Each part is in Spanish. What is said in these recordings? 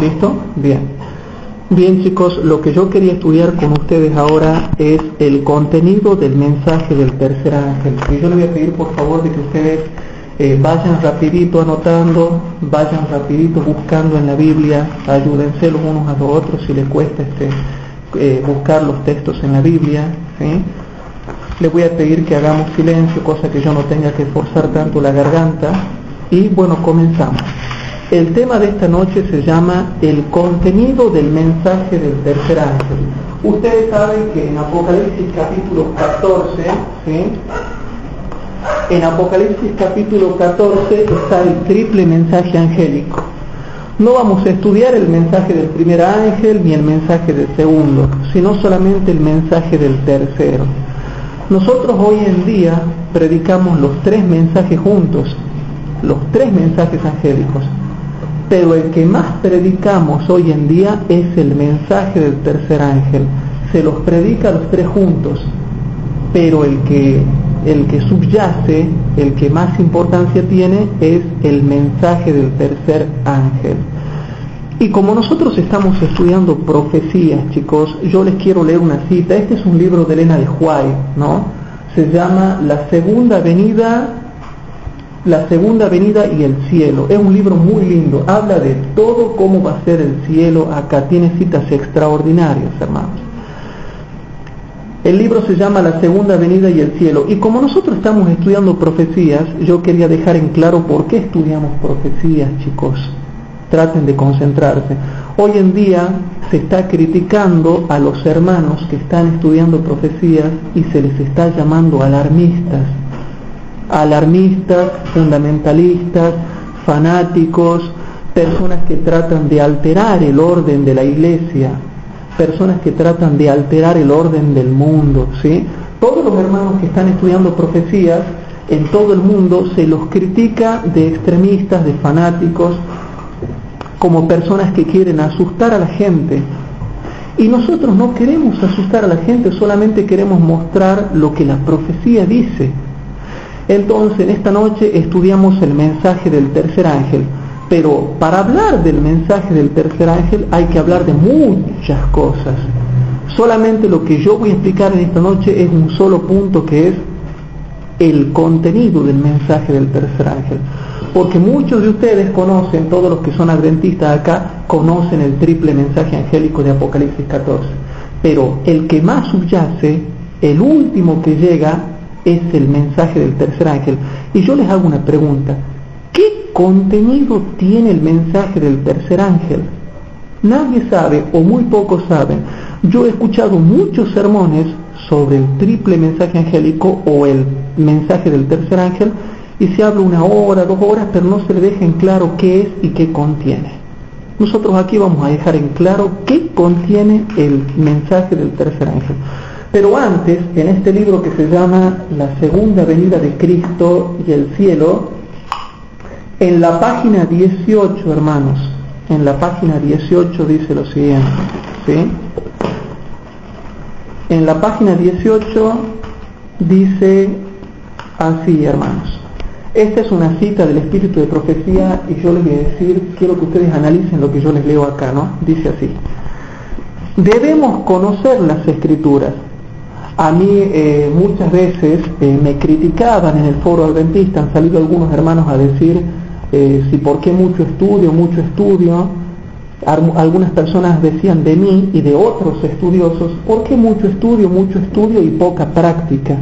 ¿Listo? Bien. Bien, chicos, lo que yo quería estudiar con ustedes ahora es el contenido del mensaje del tercer ángel. Y yo les voy a pedir por favor de que ustedes vayan rapidito anotando, vayan rapidito buscando en la Biblia, ayúdense los unos a los otros si les cuesta buscar los textos en la Biblia, ¿sí? Les voy a pedir que hagamos silencio, cosa que yo no tenga que forzar tanto la garganta. Y bueno, comenzamos. El tema de esta noche se llama el contenido del mensaje del tercer ángel. Ustedes saben que en Apocalipsis capítulo 14, ¿sí? En Apocalipsis capítulo 14 está el triple mensaje angélico. No vamos a estudiar el mensaje del primer ángel ni el mensaje del segundo, sino solamente el mensaje del tercero. Nosotros hoy en día predicamos los tres mensajes juntos, los tres mensajes angélicos, pero el que más predicamos hoy en día es el mensaje del tercer ángel. Se los predica los tres juntos, pero el que subyace, el que más importancia tiene, es el mensaje del tercer ángel. Y como nosotros estamos estudiando profecías, chicos, yo les quiero leer una cita. Este es un libro de Elena de White, ¿no? Se llama La segunda venida y el cielo. Es un libro muy lindo, habla de todo cómo va a ser el cielo acá, tiene citas extraordinarias, hermanos. El libro se llama La segunda venida y el cielo. Y como nosotros estamos estudiando profecías, yo quería dejar en claro por qué estudiamos profecías, chicos. Traten de concentrarse. Hoy en día se está criticando a los hermanos que están estudiando profecías y se les está llamando alarmistas, fundamentalistas, fanáticos, personas que tratan de alterar el orden de la iglesia, personas que tratan de alterar el orden del mundo, ¿sí? Todos los hermanos que están estudiando profecías en todo el mundo se los critica de extremistas, de fanáticos, como personas que quieren asustar a la gente. Y nosotros no queremos asustar a la gente, solamente queremos mostrar lo que la profecía dice. Entonces, en esta noche estudiamos el mensaje del tercer ángel. Pero para hablar del mensaje del tercer ángel hay que hablar de muchas cosas. Solamente lo que yo voy a explicar en esta noche es un solo punto, que es el contenido del mensaje del tercer ángel. Porque muchos de ustedes conocen, todos los que son adventistas acá, conocen el triple mensaje angélico de Apocalipsis 14. Pero el que más subyace, el último que llega, es el mensaje del tercer ángel. Y yo les hago una pregunta. ¿Qué contenido tiene el mensaje del tercer ángel? Nadie sabe, o muy pocos saben. Yo he escuchado muchos sermones sobre el triple mensaje angélico o el mensaje del tercer ángel, y se habla 1 hora, 2 horas, pero no se le deja en claro qué es y qué contiene. Nosotros aquí vamos a dejar en claro qué contiene el mensaje del tercer ángel. Pero antes, en este libro que se llama La segunda venida de Cristo y el cielo, en la página 18, hermanos, en la página 18 dice lo siguiente, ¿sí? En la página 18 dice así, hermanos. Esta es una cita del espíritu de profecía y yo les voy a decir, quiero que ustedes analicen lo que yo les leo acá, ¿no? Dice así: debemos conocer las escrituras. A mí muchas veces me criticaban en el foro adventista, han salido algunos hermanos a decir si por qué mucho estudio. Algunas personas decían de mí y de otros estudiosos, ¿por qué mucho estudio y poca práctica?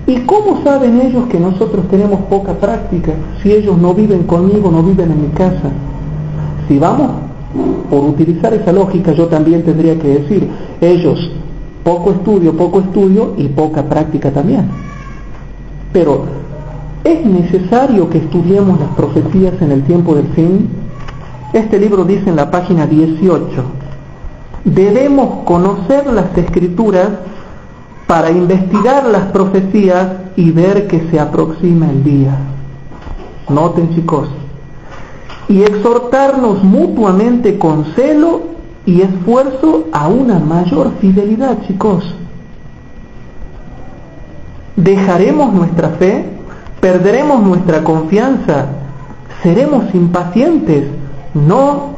¿Y cómo saben ellos que nosotros tenemos poca práctica si ellos no viven conmigo, no viven en mi casa? Si vamos por utilizar esa lógica, yo también tendría que decir, ellos poco estudio y poca práctica también. Pero ¿es necesario que estudiemos las profecías en el tiempo del fin? Este libro dice en la página 18, debemos conocer las escrituras para investigar las profecías y ver que se aproxima el día. Noten, chicos, y exhortarnos mutuamente con celo y esfuerzo a una mayor fidelidad, chicos. ¿Dejaremos nuestra fe? ¿Perderemos nuestra confianza? ¿Seremos impacientes? No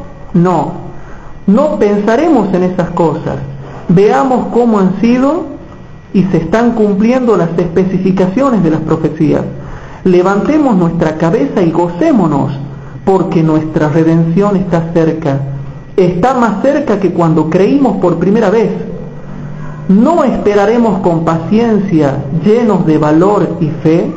pensaremos en esas cosas. Veamos cómo han sido y se están cumpliendo las especificaciones de las profecías. Levantemos nuestra cabeza y gocémonos, porque nuestra redención está cerca. Está más cerca que cuando creímos por primera vez. ¿No esperaremos con paciencia, llenos de valor y fe?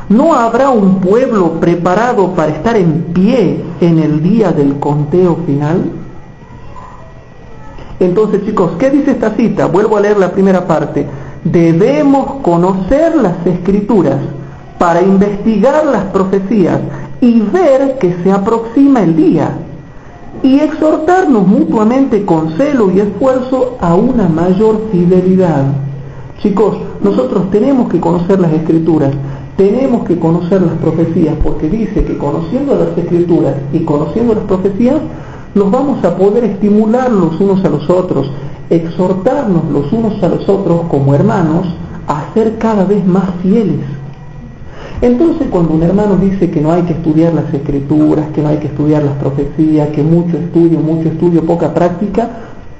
¿No habrá un pueblo preparado para estar en pie en el día del conteo final? Entonces, chicos, ¿qué dice esta cita? Vuelvo a leer la primera parte. Debemos conocer las Escrituras para investigar las profecías y ver que se aproxima el día, y exhortarnos mutuamente con celo y esfuerzo a una mayor fidelidad. Chicos, nosotros tenemos que conocer las Escrituras, tenemos que conocer las profecías, porque dice que conociendo las Escrituras y conociendo las profecías, nos vamos a poder estimular los unos a los otros, exhortarnos los unos a los otros como hermanos a ser cada vez más fieles. Entonces, cuando un hermano dice que no hay que estudiar las Escrituras, que no hay que estudiar las profecías, que mucho estudio, poca práctica,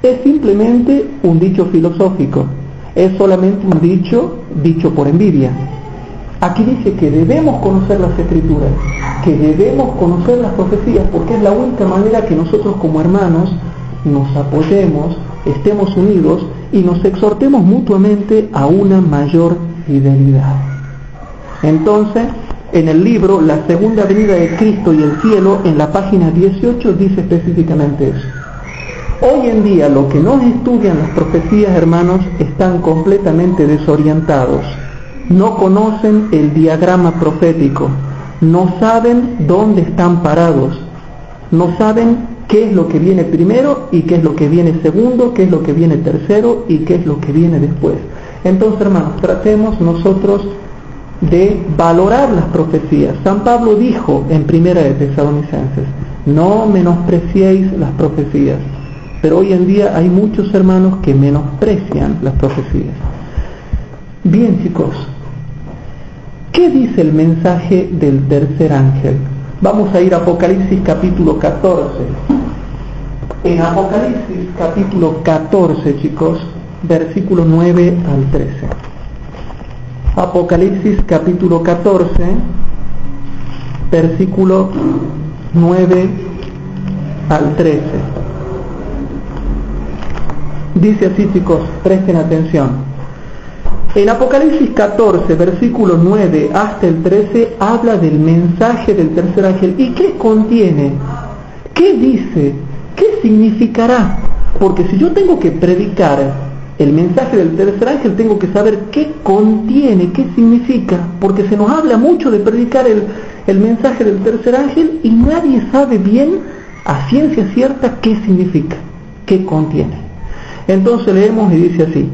es simplemente un dicho filosófico, es solamente un dicho por envidia. Aquí dice que debemos conocer las Escrituras, que debemos conocer las profecías, porque es la única manera que nosotros como hermanos nos apoyemos, estemos unidos y nos exhortemos mutuamente a una mayor fidelidad. Entonces, en el libro La Segunda Venida de Cristo y el Cielo, en la página 18, dice específicamente eso. Hoy en día, los que no estudian las profecías, hermanos, están completamente desorientados. No conocen el diagrama profético, no saben dónde están parados, no saben qué es lo que viene primero y qué es lo que viene segundo, qué es lo que viene tercero y qué es lo que viene después. Entonces, hermanos, tratemos nosotros de valorar las profecías. San Pablo dijo en Primera de Tesalonicenses, no menospreciéis las profecías, pero hoy en día hay muchos hermanos que menosprecian las profecías. Bien, chicos, ¿qué dice el mensaje del tercer ángel? Vamos a ir a Apocalipsis capítulo 14. En Apocalipsis capítulo 14, chicos, versículo 9 al 13. Apocalipsis capítulo 14, versículo 9 al 13. Dice así, chicos, presten atención. En Apocalipsis 14, versículo 9 hasta el 13, habla del mensaje del tercer ángel. ¿Y qué contiene? ¿Qué dice? ¿Qué significará? Porque si yo tengo que predicar el mensaje del tercer ángel, tengo que saber qué contiene, qué significa, porque se nos habla mucho de predicar el mensaje del tercer ángel y nadie sabe bien a ciencia cierta qué significa, qué contiene. Entonces leemos y dice así: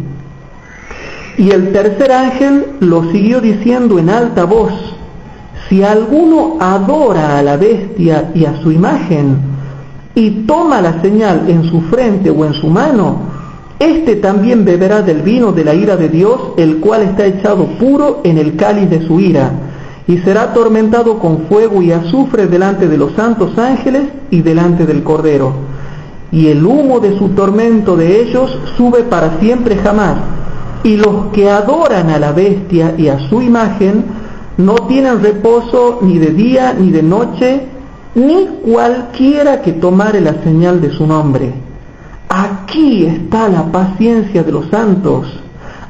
y el tercer ángel lo siguió diciendo en alta voz: si alguno adora a la bestia y a su imagen y toma la señal en su frente o en su mano, este también beberá del vino de la ira de Dios, el cual está echado puro en el cáliz de su ira, y será atormentado con fuego y azufre delante de los santos ángeles y delante del Cordero. Y el humo de su tormento de ellos sube para siempre jamás. Y los que adoran a la bestia y a su imagen no tienen reposo ni de día ni de noche, ni cualquiera que tomare la señal de su nombre. Aquí está la paciencia de los santos.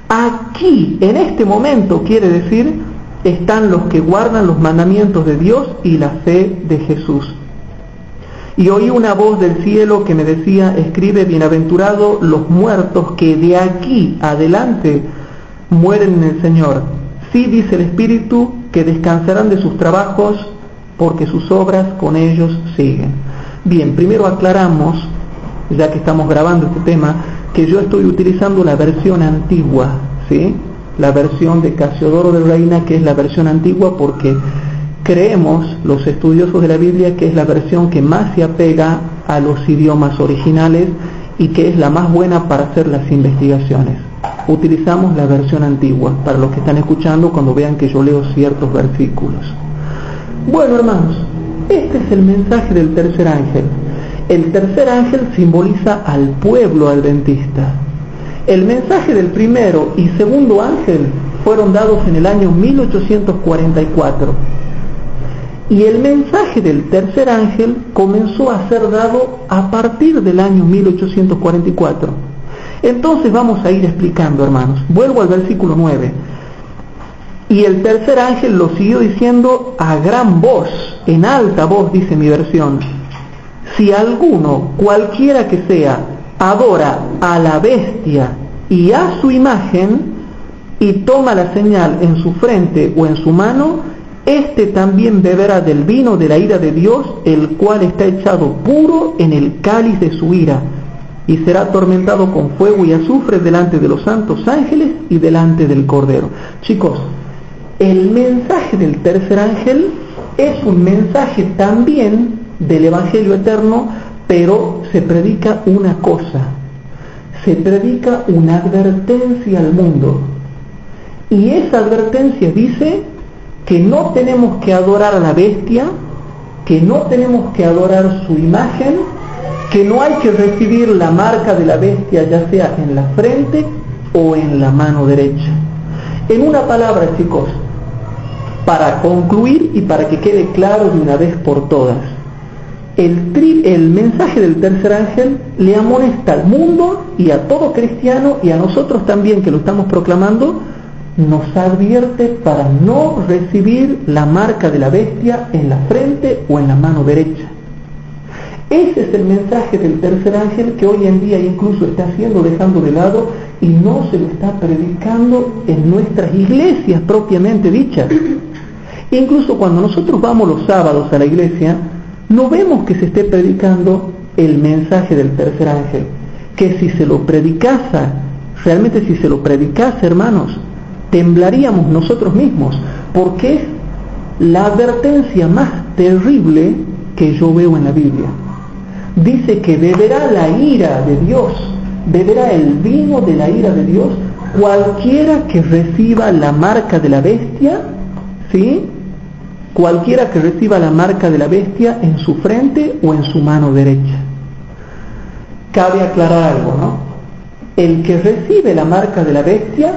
Aquí, en este momento, quiere decir, están los que guardan los mandamientos de Dios y la fe de Jesús. Y oí una voz del cielo que me decía: escribe, bienaventurados los muertos que de aquí adelante mueren en el Señor. Sí, dice el Espíritu, que descansarán de sus trabajos, porque sus obras con ellos siguen. Bien, primero aclaramos, ya que estamos grabando este tema, que yo estoy utilizando la versión antigua, ¿sí? La versión de Casiodoro de Reina, que es la versión antigua, porque creemos, los estudiosos de la Biblia, que es la versión que más se apega a los idiomas originales y que es la más buena para hacer las investigaciones. utilizamos la versión antigua, para los que están escuchando cuando vean que yo leo ciertos versículos. Bueno, hermanos, este es el mensaje del tercer ángel. El tercer ángel simboliza al pueblo adventista. El mensaje del primero y segundo ángel fueron dados en el año 1844. Y el mensaje del tercer ángel comenzó a ser dado a partir del año 1844. Entonces vamos a ir explicando, hermanos. Vuelvo al versículo 9. Y el tercer ángel lo siguió diciendo a gran voz, en alta voz, dice mi versión: si alguno, cualquiera que sea, adora a la bestia y a su imagen, y toma la señal en su frente o en su mano, este también beberá del vino de la ira de Dios, el cual está echado puro en el cáliz de su ira, y será atormentado con fuego y azufre delante de los santos ángeles y delante del Cordero. Chicos, el mensaje del tercer ángel es un mensaje también del Evangelio eterno, pero se predica una cosa, se predica una advertencia al mundo, y esa advertencia dice que no tenemos que adorar a la bestia, que no tenemos que adorar su imagen, que no hay que recibir la marca de la bestia, ya sea en la frente o en la mano derecha. En una palabra, chicos, para concluir y para que quede claro de una vez por todas, el mensaje del tercer ángel le amonesta al mundo y a todo cristiano, y a nosotros también que lo estamos proclamando, nos advierte para no recibir la marca de la bestia en la frente o en la mano derecha. Ese es el mensaje del tercer ángel que hoy en día incluso está siendo dejando de lado y no se lo está predicando en nuestras iglesias propiamente dichas. Incluso cuando nosotros vamos los sábados a la iglesia, no vemos que se esté predicando el mensaje del tercer ángel, que si se lo predicase, realmente si se lo predicase, hermanos, temblaríamos nosotros mismos, porque es la advertencia más terrible que yo veo en la Biblia. Dice que beberá la ira de Dios, beberá el vino de la ira de Dios, cualquiera que reciba la marca de la bestia, ¿sí? Cualquiera que reciba la marca de la bestia en su frente o en su mano derecha. Cabe aclarar algo, ¿no? El que recibe la marca de la bestia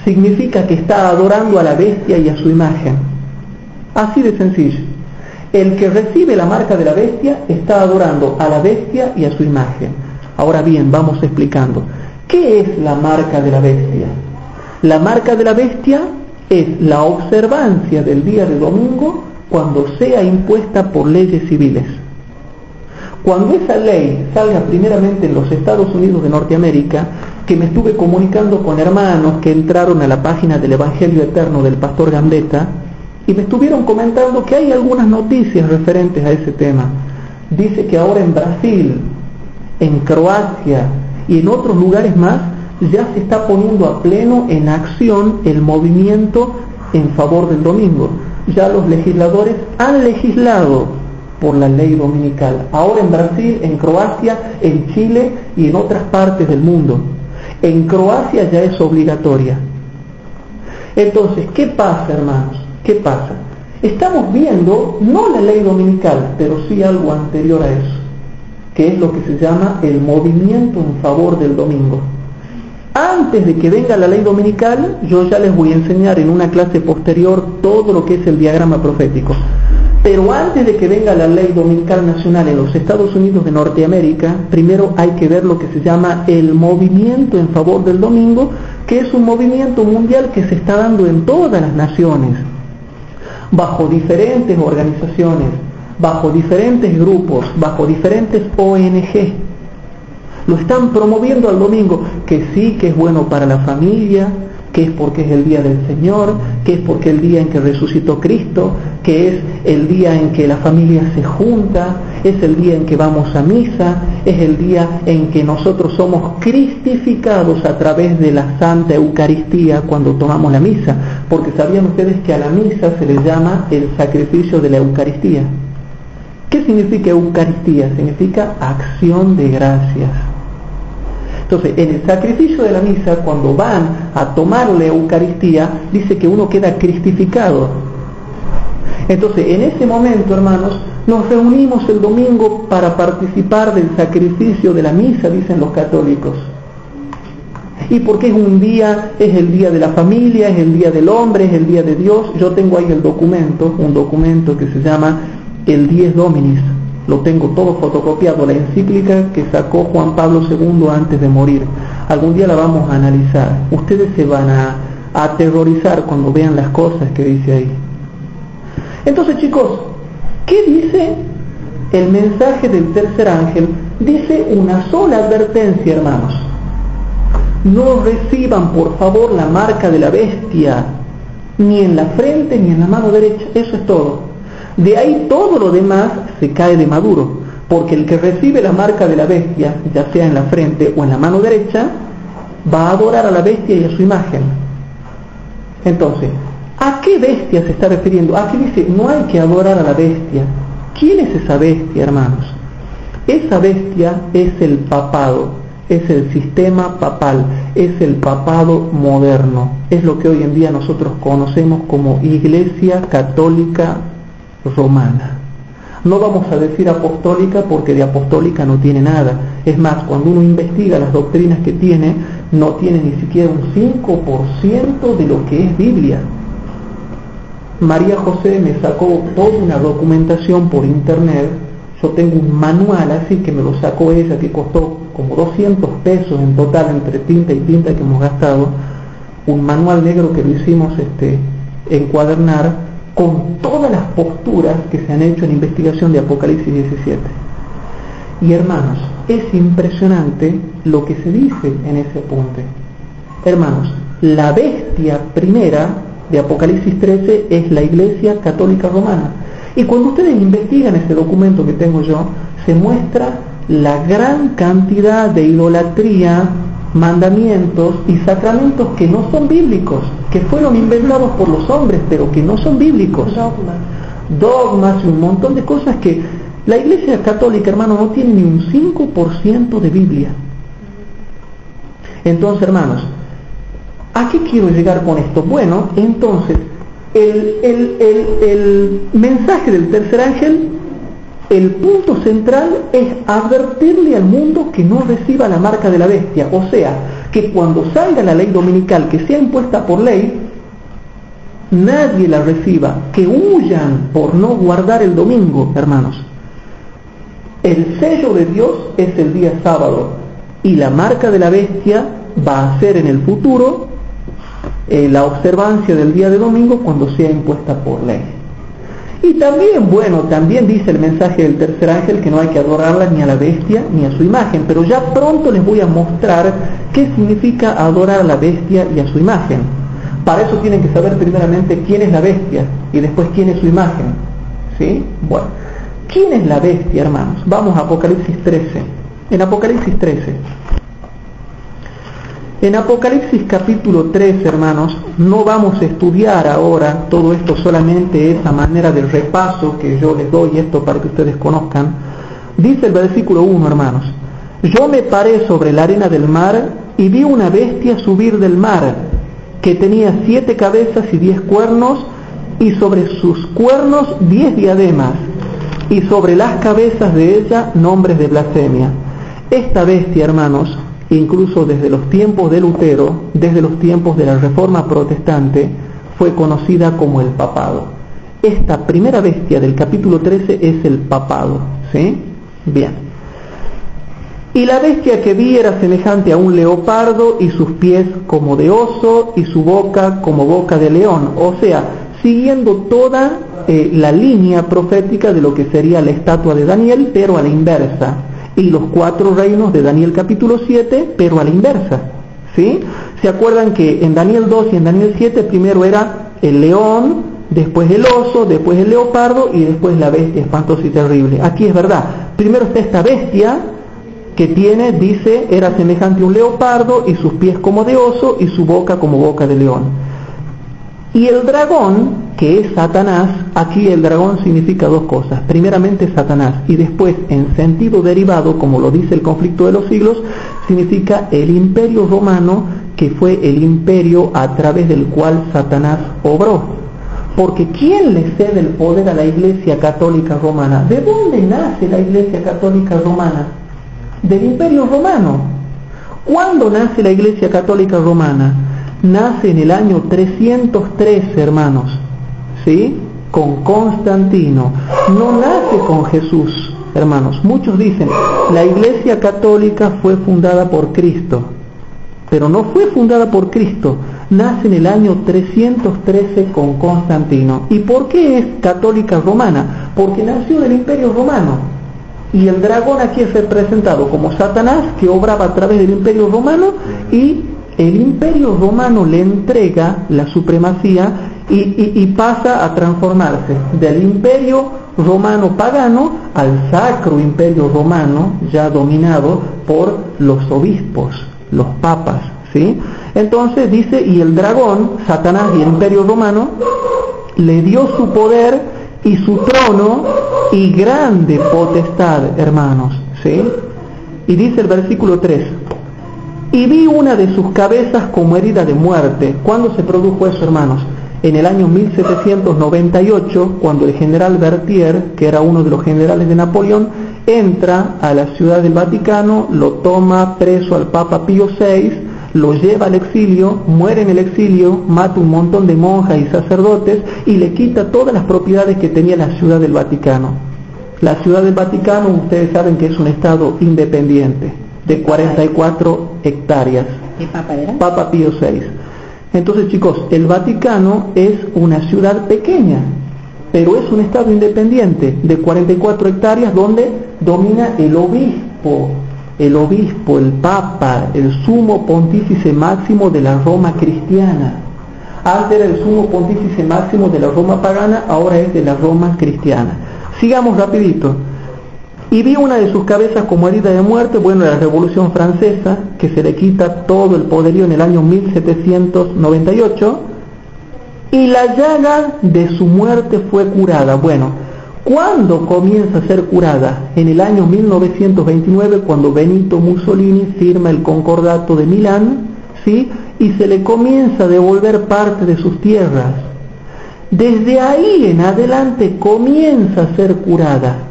significa que está adorando a la bestia y a su imagen. Así de sencillo. El que recibe la marca de la bestia está adorando a la bestia y a su imagen. Ahora bien, vamos explicando. ¿Qué es la marca de la bestia? La marca de la bestia es la observancia del día de domingo cuando sea impuesta por leyes civiles. Cuando esa ley salga primeramente en los Estados Unidos de Norteamérica, que me estuve comunicando con hermanos que entraron a la página del Evangelio Eterno del Pastor Gambetta, y me estuvieron comentando que hay algunas noticias referentes a ese tema. Dice que ahora en Brasil, en Croacia y en otros lugares más, ya se está poniendo a pleno en acción el movimiento en favor del domingo. Ya los legisladores han legislado por la ley dominical. Ahora en Brasil, en Croacia, en Chile y en otras partes del mundo. En Croacia ya es obligatoria. Entonces, ¿qué pasa, hermanos? ¿Qué pasa? Estamos viendo, no la ley dominical, pero sí algo anterior a eso, que es lo que se llama el movimiento en favor del domingo. Antes de que venga la ley dominical, yo ya les voy a enseñar en una clase posterior todo lo que es el diagrama profético. Pero antes de que venga la ley dominical nacional en los Estados Unidos de Norteamérica, primero hay que ver lo que se llama el movimiento en favor del domingo, que es un movimiento mundial que se está dando en todas las naciones, bajo diferentes organizaciones, bajo diferentes grupos, bajo diferentes ONG. Lo están promoviendo al domingo, que sí, que es bueno para la familia, que es porque es el día del Señor, que es porque es el día en que resucitó Cristo, que es el día en que la familia se junta, es el día en que vamos a misa, es el día en que nosotros somos cristificados a través de la Santa Eucaristía cuando tomamos la misa, porque sabían ustedes que a la misa se le llama el sacrificio de la Eucaristía. ¿Qué significa Eucaristía? Significa acción de gracias. Entonces, en el sacrificio de la misa, cuando van a tomar la Eucaristía, dice que uno queda cristificado. Entonces, en ese momento, hermanos, nos reunimos el domingo para participar del sacrificio de la misa, dicen los católicos. Y porque es un día, es el día de la familia, es el día del hombre, es el día de Dios. Yo tengo ahí el documento, un documento que se llama el Dies Dominis. Lo tengo todo fotocopiado, la encíclica que sacó Juan Pablo II antes de morir. Algún día la vamos a analizar. Ustedes se van a aterrorizar cuando vean las cosas que dice ahí. Entonces, chicos, ¿qué dice el mensaje del tercer ángel? Dice una sola advertencia, hermanos. No reciban, por favor, la marca de la bestia, ni en la frente ni en la mano derecha. Eso es todo. De ahí todo lo demás se cae de maduro, porque el que recibe la marca de la bestia, ya sea en la frente o en la mano derecha, va a adorar a la bestia y a su imagen. Entonces, ¿a qué bestia se está refiriendo? Aquí dice, no hay que adorar a la bestia. ¿Quién es esa bestia, hermanos? Esa bestia es el papado, es el sistema papal, es el papado moderno. Es lo que hoy en día nosotros conocemos como Iglesia Católica Romana. No vamos a decir apostólica porque de apostólica no tiene nada. Es más, cuando uno investiga las doctrinas que tiene, no tiene ni siquiera un 5% de lo que es Biblia. María José me sacó toda una documentación por internet. Yo tengo un manual así que me lo sacó ella, que costó como 200 pesos en total entre tinta y tinta que hemos gastado. Un manual negro que lo hicimos encuadernar con todas las posturas que se han hecho en investigación de Apocalipsis 17. Y hermanos, es impresionante lo que se dice en ese apunte. Hermanos, la bestia primera de Apocalipsis 13 es la Iglesia Católica Romana. Y cuando ustedes investigan ese documento que tengo yo, se muestra la gran cantidad de idolatría, mandamientos y sacramentos que no son bíblicos, que fueron inventados por los hombres, pero que no son bíblicos. Dogmas y un montón de cosas que la Iglesia Católica, hermano, no tiene ni un 5% de Biblia. Entonces, hermanos, ¿a qué quiero llegar con esto? Bueno, entonces, el mensaje del tercer ángel, el punto central es advertirle al mundo que no reciba la marca de la bestia. O sea, que cuando salga la ley dominical que sea impuesta por ley, nadie la reciba, que huyan por no guardar el domingo, hermanos. El sello de Dios es el día sábado y la marca de la bestia va a ser en el futuro la observancia del día de domingo cuando sea impuesta por ley. Y también, bueno, también dice el mensaje del tercer ángel que no hay que adorarla ni a la bestia ni a su imagen, pero ya pronto les voy a mostrar qué significa adorar a la bestia y a su imagen. Para eso tienen que saber primeramente quién es la bestia y después quién es su imagen. ¿Sí? Bueno, ¿quién es la bestia, hermanos? Vamos a Apocalipsis 13. En Apocalipsis 13. En Apocalipsis capítulo 3, hermanos, no vamos a estudiar ahora todo esto, solamente esa manera de repaso que yo les doy esto para que ustedes conozcan. Dice el versículo 1, hermanos: yo me paré sobre la arena del mar y vi una bestia subir del mar, que tenía 7 cabezas y 10 cuernos, y sobre sus cuernos 10 diademas, y sobre las cabezas de ella nombres de blasfemia. Esta bestia, hermanos, incluso desde los tiempos de Lutero, desde los tiempos de la Reforma Protestante, fue conocida como el papado. Esta primera bestia del capítulo 13 es el papado, ¿sí? Bien. Y la bestia que vi era semejante a un leopardo, y sus pies como de oso, y su boca como boca de león. O sea, siguiendo toda la línea profética de lo que sería la estatua de Daniel, pero a la inversa. Y los 4 reinos de Daniel capítulo 7, pero a la inversa, ¿sí? ¿Se acuerdan que en Daniel 2 y en Daniel 7 primero era el león, después el oso, después el leopardo y después la bestia espantosa y terrible? Aquí es verdad, primero está esta bestia que tiene, dice, era semejante a un leopardo, y sus pies como de oso y su boca como boca de león. Y el dragón, que es Satanás, aquí el dragón significa 2 cosas. Primeramente Satanás, y después, en sentido derivado, como lo dice el Conflicto de los Siglos, significa el imperio romano, que fue el imperio a través del cual Satanás obró. Porque ¿quién le cede el poder a la Iglesia Católica Romana? ¿De dónde nace la Iglesia Católica Romana? Del imperio romano. ¿Cuándo nace la Iglesia Católica Romana? Nace en el año 313, hermanos, ¿sí? Con Constantino. No nace con Jesús, hermanos. Muchos dicen, la Iglesia Católica fue fundada por Cristo, pero no fue fundada por Cristo. Nace en el año 313 con Constantino. ¿Y por qué es católica romana? Porque nació del imperio romano. Y el dragón aquí es representado como Satanás, que obraba a través del imperio romano, y el imperio romano le entrega la supremacía y pasa a transformarse del imperio romano pagano al sacro imperio romano, ya dominado por los obispos, los papas, ¿sí? Entonces dice, y el dragón, Satanás y el imperio romano, le dio su poder y su trono y grande potestad, hermanos, ¿sí? Y dice el versículo 3, y vi una de sus cabezas como herida de muerte. ¿Cuándo se produjo eso, hermanos? En el año 1798, cuando el general Berthier, que era uno de los generales de Napoleón, entra a la ciudad del Vaticano, lo toma preso al Papa Pío VI, lo lleva al exilio, muere en el exilio, mata un montón de monjas y sacerdotes y le quita todas las propiedades que tenía la ciudad del Vaticano. La ciudad del Vaticano, ustedes saben que es un estado independiente, de 44 hectáreas. ¿Qué papa era? Papa Pío VI. Entonces, chicos, el Vaticano es una ciudad pequeña, pero es un estado independiente de 44 hectáreas donde domina el obispo, el papa, el sumo pontífice máximo de la Roma cristiana. Antes era el sumo pontífice máximo de la Roma pagana, ahora es de la Roma cristiana. Sigamos rapidito. Y vi una de sus cabezas como herida de muerte, bueno, la Revolución Francesa, que se le quita todo el poderío en el año 1798, y la llaga de su muerte fue curada. Bueno, ¿cuándo comienza a ser curada? En el año 1929, cuando Benito Mussolini firma el Concordato de Milán, ¿sí? Y se le comienza a devolver parte de sus tierras. Desde ahí en adelante comienza a ser curada,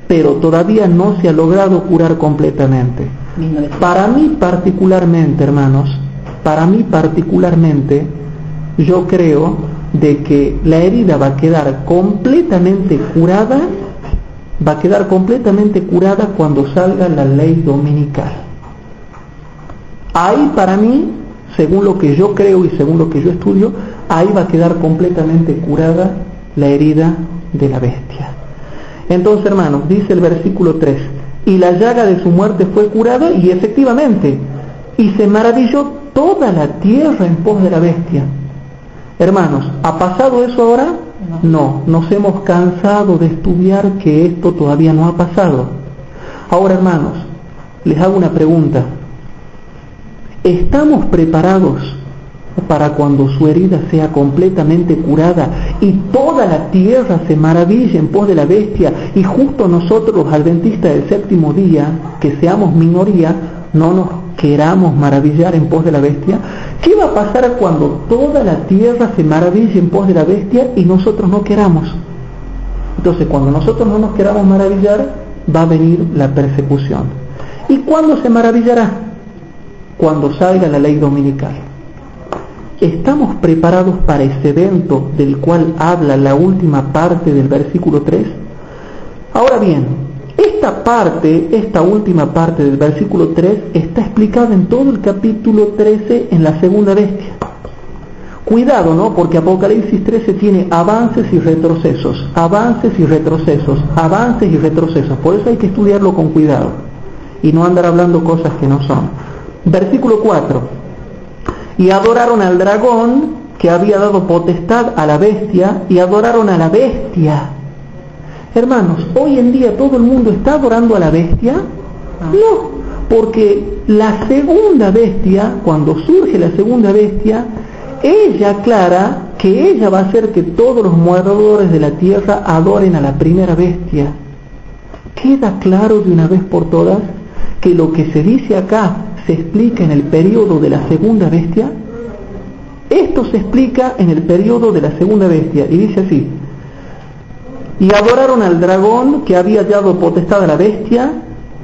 pero todavía no se ha logrado curar completamente. Para mí particularmente, hermanos, yo creo de que la herida va a quedar completamente curada, cuando salga la ley dominical. Ahí para mí, según lo que yo creo y según lo que yo estudio, ahí va a quedar completamente curada la herida de la bestia. Entonces, hermanos, dice el versículo 3, y la llaga de su muerte fue curada, y efectivamente, y se maravilló toda la tierra en pos de la bestia. Hermanos, ¿ha pasado eso ahora? No, nos hemos cansado de estudiar que esto todavía no ha pasado. Ahora, hermanos, les hago una pregunta. ¿Estamos preparados para cuando su herida sea completamente curada y toda la tierra se maraville en pos de la bestia, y justo nosotros los adventistas del séptimo día, que seamos minoría, no nos queramos maravillar en pos de la bestia? ¿Qué va a pasar cuando toda la tierra se maraville en pos de la bestia y nosotros no queramos? Entonces, cuando nosotros no nos queramos maravillar, va a venir la persecución. ¿Y cuándo se maravillará? Cuando salga la ley dominical. ¿Estamos preparados para ese evento del cual habla la última parte del versículo 3? Ahora bien, esta última parte del versículo 3 está explicada en todo el capítulo 13 en la segunda bestia. Cuidado, ¿no? Porque Apocalipsis 13 tiene avances y retrocesos, avances y retrocesos, avances y retrocesos. Por eso hay que estudiarlo con cuidado y no andar hablando cosas que no son. Versículo 4. Y adoraron al dragón, que había dado potestad a la bestia, y adoraron a la bestia. Hermanos, hoy en día todo el mundo está adorando a la bestia. No, porque la segunda bestia, cuando surge la segunda bestia, ella aclara que ella va a hacer que todos los moradores de la tierra adoren a la primera bestia. ¿Queda claro de una vez por todas que lo que se dice acá se explica en el periodo de la segunda bestia. Esto se explica en el periodo de la segunda bestia, y dice así: y adoraron al dragón que había dado potestad a la bestia,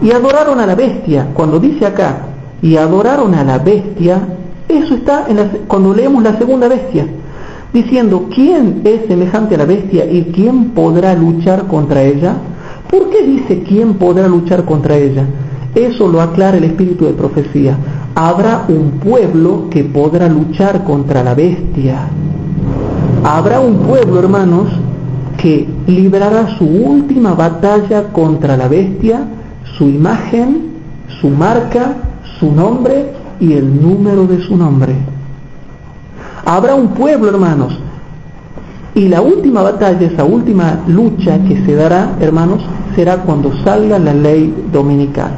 y adoraron a la bestia. Cuando dice acá, y adoraron a la bestia, eso está cuando leemos la segunda bestia, diciendo, ¿quién es semejante a la bestia y quién podrá luchar contra ella? ¿Por qué dice quién podrá luchar contra ella? Eso lo aclara el espíritu de profecía. Habrá un pueblo que podrá luchar contra la bestia. Habrá un pueblo, hermanos, que librará su última batalla contra la bestia, su imagen, su marca, su nombre y el número de su nombre. Habrá un pueblo, hermanos, y la última batalla, esa última lucha que se dará, hermanos, será cuando salga la ley dominical.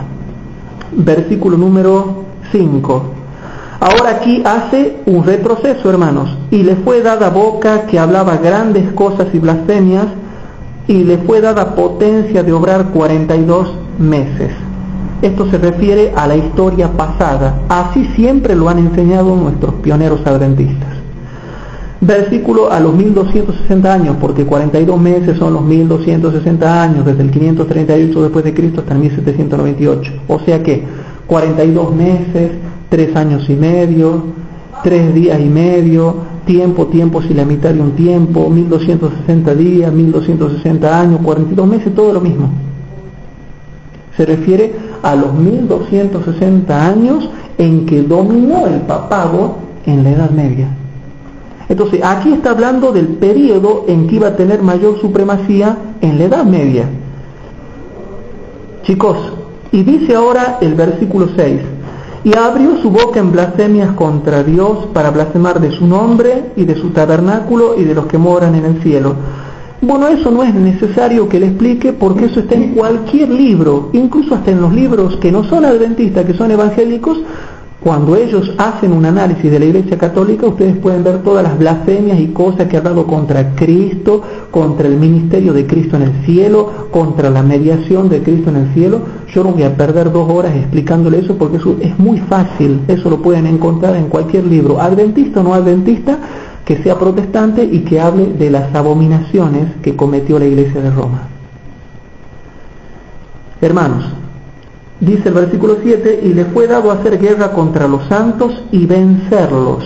Versículo número 5. Ahora aquí hace un retroceso, hermanos, y le fue dada boca que hablaba grandes cosas y blasfemias, y le fue dada potencia de obrar 42 meses. Esto se refiere a la historia pasada. Así siempre lo han enseñado nuestros pioneros adventistas. Versículo a los 1260 años, porque 42 meses son los 1260 años, desde el 538 después de Cristo hasta el 1798. O sea que 42 meses, 3 años y medio, 3 días y medio, tiempo si la mitad de un tiempo, 1260 días, 1260 años, 42 meses, todo lo mismo. Se refiere a los 1260 años en que dominó el papado en la Edad Media. Entonces, aquí está hablando del periodo en que iba a tener mayor supremacía en la Edad Media. Chicos, y dice ahora el versículo 6: y abrió su boca en blasfemias contra Dios para blasfemar de su nombre y de su tabernáculo y de los que moran en el cielo. Bueno, eso no es necesario que le explique, porque eso está en cualquier libro, incluso hasta en los libros que no son adventistas, que son evangélicos. Cuando ellos hacen un análisis de la Iglesia Católica, ustedes pueden ver todas las blasfemias y cosas que ha dado contra Cristo, contra el ministerio de Cristo en el cielo, contra la mediación de Cristo en el cielo. Yo no voy a perder 2 horas explicándole eso, porque eso es muy fácil. Eso lo pueden encontrar en cualquier libro, adventista o no adventista, que sea protestante y que hable de las abominaciones que cometió la Iglesia de Roma. Hermanos, dice el versículo 7: y le fue dado hacer guerra contra los santos y vencerlos.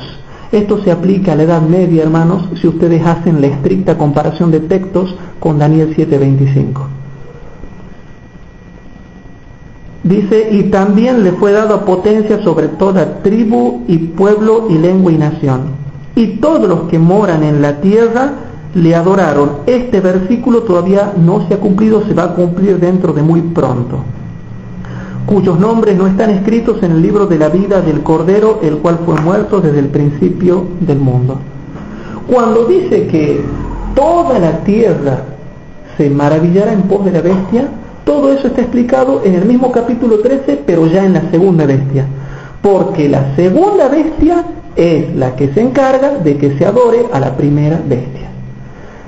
Esto se aplica a la Edad Media, hermanos, si ustedes hacen la estricta comparación de textos con Daniel 7:25. Dice: y también le fue dado potencia sobre toda tribu y pueblo y lengua y nación. Y todos los que moran en la tierra le adoraron. Este versículo todavía no se ha cumplido, se va a cumplir dentro de muy pronto. Cuyos nombres no están escritos en el libro de la vida del Cordero, el cual fue muerto desde el principio del mundo. Cuando dice que toda la tierra se maravillará en pos de la bestia, todo eso está explicado en el mismo capítulo 13, pero ya en la segunda bestia. Porque la segunda bestia es la que se encarga de que se adore a la primera bestia.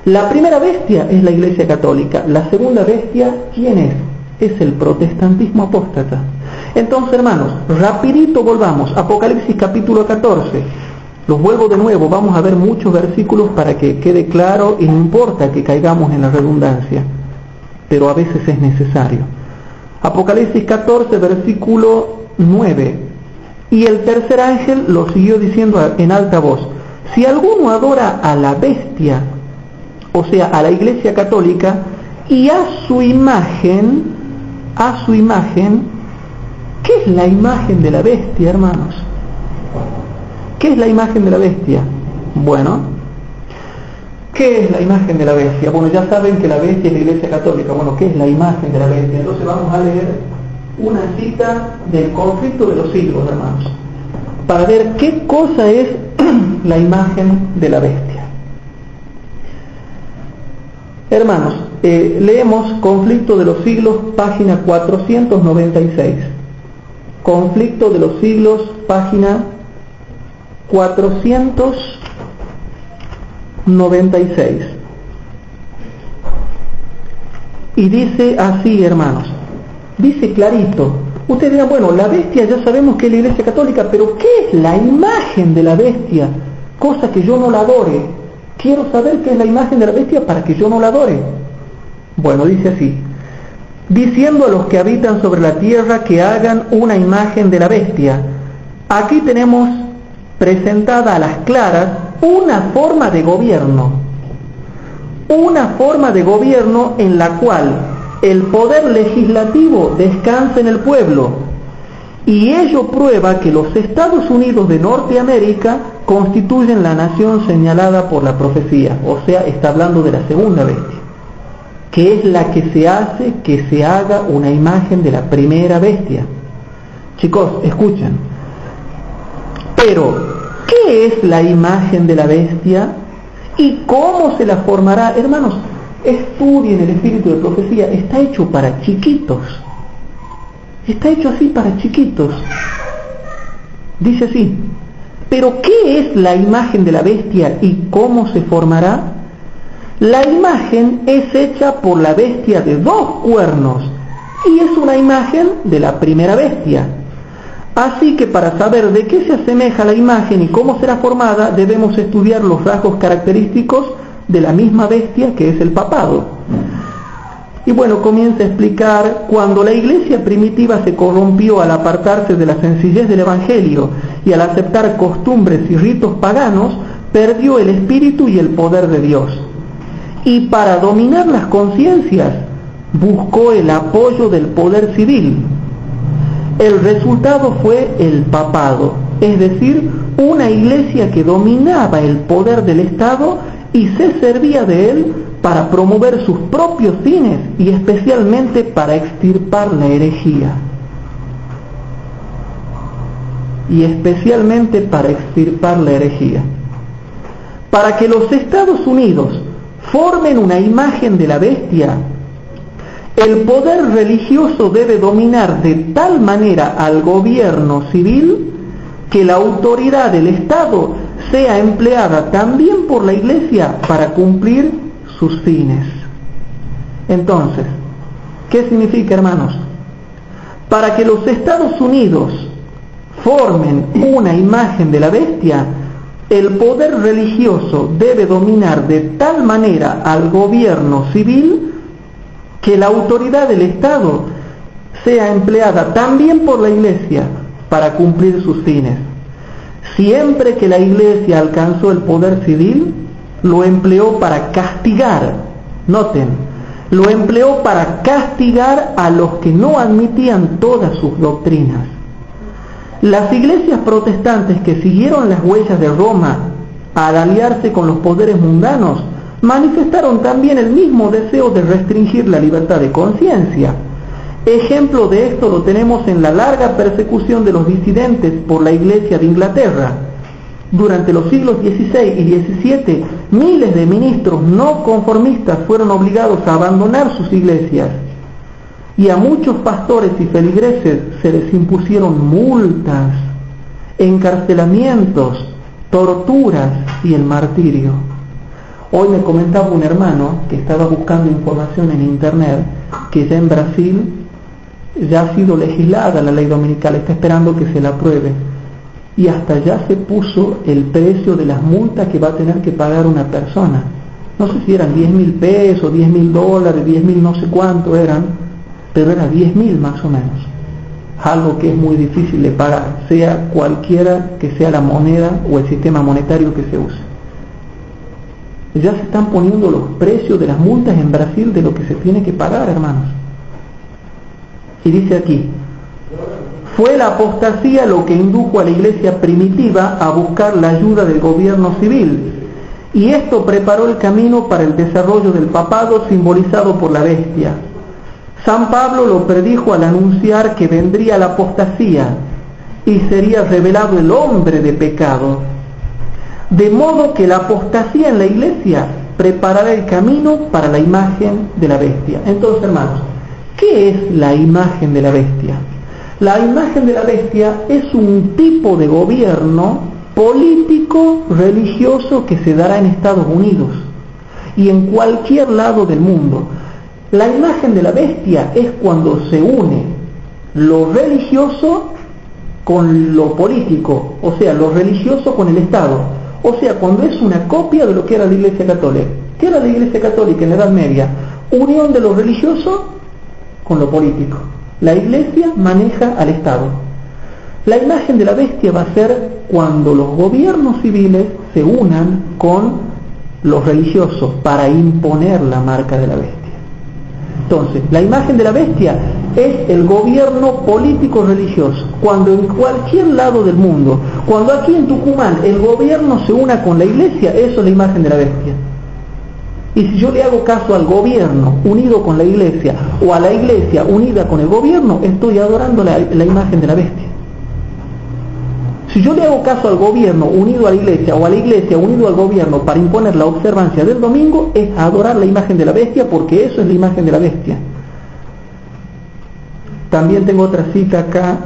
La primera bestia es la Iglesia Católica. La segunda bestia, ¿quién es? Es el protestantismo apóstata. Entonces, hermanos, rapidito volvamos. Apocalipsis capítulo 14. Los vuelvo de nuevo, vamos a ver muchos versículos para que quede claro, y no importa que caigamos en la redundancia, pero a veces es necesario. Apocalipsis 14, versículo 9. Y el tercer ángel lo siguió diciendo en alta voz: si alguno adora a la bestia, o sea, a la Iglesia Católica, y a su imagen, ¿qué es la imagen de la bestia, hermanos? ¿Qué es la imagen de la bestia? Bueno, ¿qué es la imagen de la bestia? Bueno, ya saben que la bestia es la Iglesia Católica. Bueno, ¿qué es la imagen de la bestia? Entonces vamos a leer una cita del Conflicto de los Siglos, hermanos, para ver qué cosa es la imagen de la bestia. Hermanos, leemos Conflicto de los Siglos, página 496. Conflicto de los Siglos, página 496. Y dice así, hermanos, dice clarito. Ustedes dirán, bueno, la bestia ya sabemos que es la Iglesia Católica, pero ¿qué es la imagen de la bestia? Cosa que yo no la adore. Quiero saber qué es la imagen de la bestia para que yo no la adore. Bueno, dice así: diciendo a los que habitan sobre la tierra que hagan una imagen de la bestia. Aquí tenemos presentada a las claras una forma de gobierno. Una forma de gobierno en la cual el poder legislativo descansa en el pueblo, y ello prueba que los Estados Unidos de Norteamérica constituyen la nación señalada por la profecía. O sea, está hablando de la segunda bestia, que es la que se hace que se haga una imagen de la primera bestia. Chicos, escuchen. Pero, ¿qué es la imagen de la bestia? ¿Y cómo se la formará? Hermanos, estudien el espíritu de profecía. Está hecho para chiquitos. Está hecho así para chiquitos. Dice así: ¿pero qué es la imagen de la bestia y cómo se formará? La imagen es hecha por la bestia de 2 cuernos y es una imagen de la primera bestia. Así que para saber de qué se asemeja la imagen y cómo será formada, debemos estudiar los rasgos característicos de la misma bestia que es el papado. Y bueno, comienza a explicar: cuando la iglesia primitiva se corrompió al apartarse de la sencillez del Evangelio y al aceptar costumbres y ritos paganos, perdió el espíritu y el poder de Dios. Y para dominar las conciencias, buscó el apoyo del poder civil. El resultado fue el papado, es decir, una iglesia que dominaba el poder del Estado y se servía de él para promover sus propios fines y especialmente para extirpar la herejía. Para que los Estados Unidos formen una imagen de la bestia, el poder religioso debe dominar de tal manera al gobierno civil que la autoridad del Estado sea empleada también por la Iglesia para cumplir sus fines. Entonces, ¿qué significa, hermanos? Para que los Estados Unidos formen una imagen de la bestia, el poder religioso debe dominar de tal manera al gobierno civil que la autoridad del Estado sea empleada también por la Iglesia para cumplir sus fines. Siempre que la Iglesia alcanzó el poder civil, lo empleó para castigar, noten, lo empleó para castigar a los que no admitían todas sus doctrinas. Las iglesias protestantes que siguieron las huellas de Roma al aliarse con los poderes mundanos manifestaron también el mismo deseo de restringir la libertad de conciencia. Ejemplo de esto lo tenemos en la larga persecución de los disidentes por la Iglesia de Inglaterra. Durante los siglos XVI y XVII, miles de ministros no conformistas fueron obligados a abandonar sus iglesias, y a muchos pastores y feligreses se les impusieron multas, encarcelamientos, torturas y el martirio. Hoy me comentaba un hermano que estaba buscando información en internet que ya en Brasil ya ha sido legislada la ley dominical, está esperando que se la apruebe, y hasta ya se puso el precio de las multas que va a tener que pagar una persona. No sé si eran 10.000 pesos, $10.000, 10.000 no sé cuánto eran, pero era 10.000 más o menos. Algo que es muy difícil de pagar, sea cualquiera que sea la moneda o el sistema monetario que se use. Ya se están poniendo los precios de las multas en Brasil de lo que se tiene que pagar, hermanos. Y dice aquí: fue la apostasía lo que indujo a la iglesia primitiva a buscar la ayuda del gobierno civil, y esto preparó el camino para el desarrollo del papado simbolizado por la bestia. San Pablo lo predijo al anunciar que vendría la apostasía y sería revelado el hombre de pecado. De modo que la apostasía en la iglesia preparará el camino para la imagen de la bestia. Entonces, hermanos, ¿qué es la imagen de la bestia? La imagen de la bestia es un tipo de gobierno político, religioso que se dará en Estados Unidos y en cualquier lado del mundo. La imagen de la bestia es cuando se une lo religioso con lo político, o sea, lo religioso con el Estado. O sea, cuando es una copia de lo que era la Iglesia Católica. ¿Qué era la Iglesia Católica en la Edad Media? Unión de lo religioso con lo político. La Iglesia maneja al Estado. La imagen de la bestia va a ser cuando los gobiernos civiles se unan con los religiosos para imponer la marca de la bestia. Entonces, la imagen de la bestia es el gobierno político religioso. Cuando en cualquier lado del mundo, cuando aquí en Tucumán el gobierno se una con la iglesia, eso es la imagen de la bestia. Y si yo le hago caso al gobierno unido con la iglesia, o a la iglesia unida con el gobierno, estoy adorando la imagen de la bestia. Si yo le hago caso al gobierno unido a la iglesia, o a la iglesia unido al gobierno para imponer la observancia del domingo, es adorar la imagen de la bestia, porque eso es la imagen de la bestia. También tengo otra cita acá,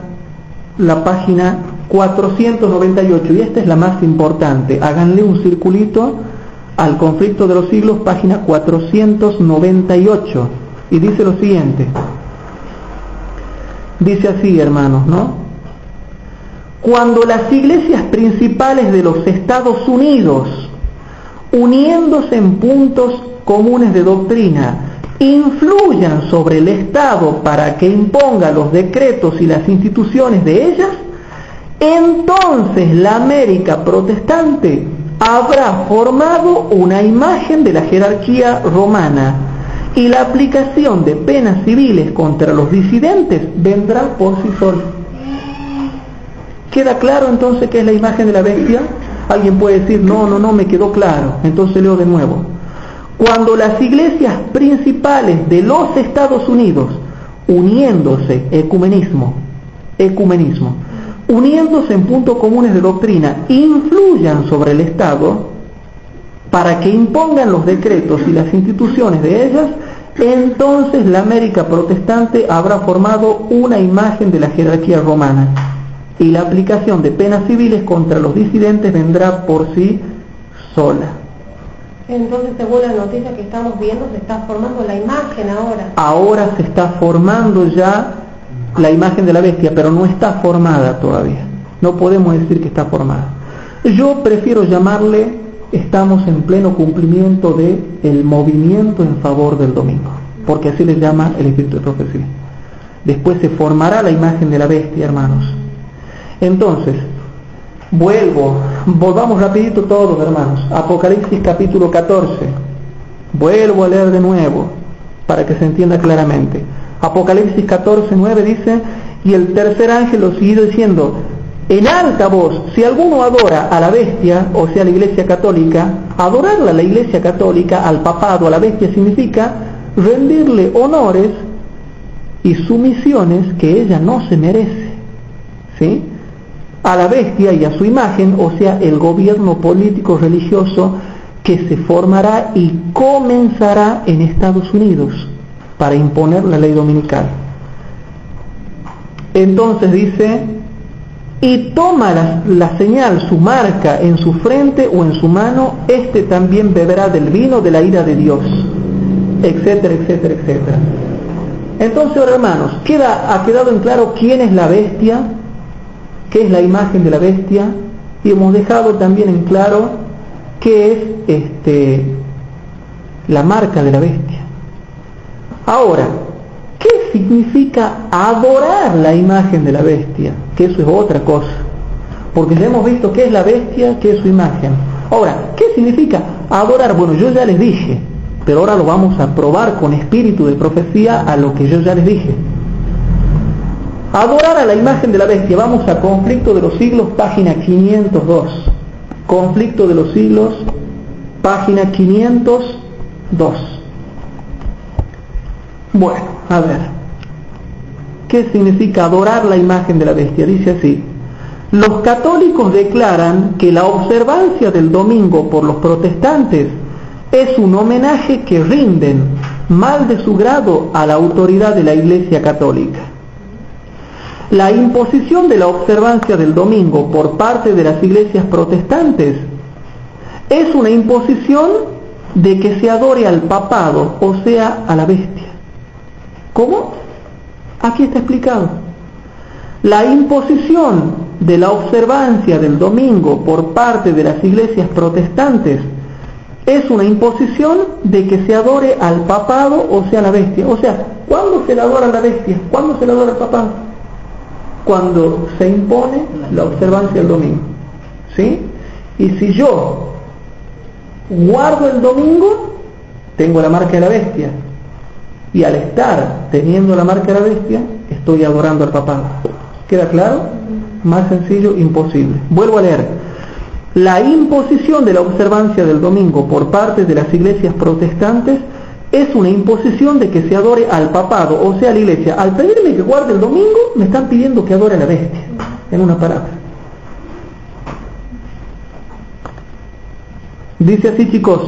la página 498, y esta es la más importante. Háganle un circulito al Conflicto de los Siglos, página 498, y dice lo siguiente. Dice así, hermanos, ¿no? Cuando las iglesias principales de los Estados Unidos, uniéndose en puntos comunes de doctrina, influyan sobre el Estado para que imponga los decretos y las instituciones de ellas, entonces la América protestante habrá formado una imagen de la jerarquía romana y la aplicación de penas civiles contra los disidentes vendrá por sí sola. ¿Queda claro entonces qué es la imagen de la bestia? Alguien puede decir, no me quedó claro. Entonces leo de nuevo. Cuando las iglesias principales de los Estados Unidos, uniéndose, ecumenismo, uniéndose en puntos comunes de doctrina, influyan sobre el Estado para que impongan los decretos y las instituciones de ellas, entonces la América protestante habrá formado una imagen de la jerarquía romana y la aplicación de penas civiles contra los disidentes vendrá por sí sola. Entonces, según la noticia que estamos viendo, se está formando la imagen ahora. Ahora se está formando ya la imagen de la bestia, pero no está formada todavía. No podemos decir que está formada. Yo prefiero llamarle, estamos en pleno cumplimiento del movimiento en favor del domingo, porque así le llama el Espíritu de Profecía. Después se formará la imagen de la bestia, hermanos. Entonces, volvamos rapidito todos, hermanos. Apocalipsis capítulo 14. Vuelvo a leer de nuevo para que se entienda claramente. Apocalipsis 14:9 dice: y el tercer ángel lo siguió diciendo en alta voz: si alguno adora a la bestia, o sea, la Iglesia Católica, adorarla a la Iglesia Católica, al papado, a la bestia, significa rendirle honores y sumisiones que ella no se merece, ¿sí?, a la bestia y a su imagen, o sea, el gobierno político religioso que se formará y comenzará en Estados Unidos para imponer la ley dominical. Entonces dice: y toma la señal, su marca en su frente o en su mano, este también beberá del vino de la ira de Dios, etcétera, etcétera, etcétera. Entonces, ahora, hermanos, ha quedado en claro quién es la bestia, qué es la imagen de la bestia, y hemos dejado también en claro qué es la marca de la bestia. Ahora, ¿qué significa adorar la imagen de la bestia? Que eso es otra cosa, porque ya hemos visto qué es la bestia, qué es su imagen. Ahora, ¿qué significa adorar? Bueno, yo ya les dije, pero ahora lo vamos a probar con espíritu de profecía a lo que yo ya les dije. Adorar a la imagen de la bestia. Vamos a Conflicto de los Siglos, página 502. Conflicto de los Siglos, página 502. Bueno, a ver, ¿qué significa adorar la imagen de la bestia? Dice así: los católicos declaran que la observancia del domingo por los protestantes es un homenaje que rinden, mal de su grado, a la autoridad de la Iglesia Católica. La imposición de la observancia del domingo por parte de las iglesias protestantes es una imposición de que se adore al papado, o sea, a la bestia. ¿Cómo? Aquí está explicado. La imposición de la observancia del domingo por parte de las iglesias protestantes es una imposición de que se adore al papado, o sea, a la bestia. O sea, ¿cuándo se le adora a la bestia? ¿Cuándo se le adora al papado? Cuando se impone la observancia del domingo, ¿sí? Y si yo guardo el domingo, tengo la marca de la bestia. Y al estar teniendo la marca de la bestia, estoy adorando al papado. ¿Queda claro? Más sencillo, imposible. Vuelvo a leer. La imposición de la observancia del domingo por parte de las iglesias protestantes es una imposición de que se adore al papado, o sea, a la iglesia. Al pedirme que guarde el domingo, me están pidiendo que adore a la bestia, en una palabra. Dice así, chicos: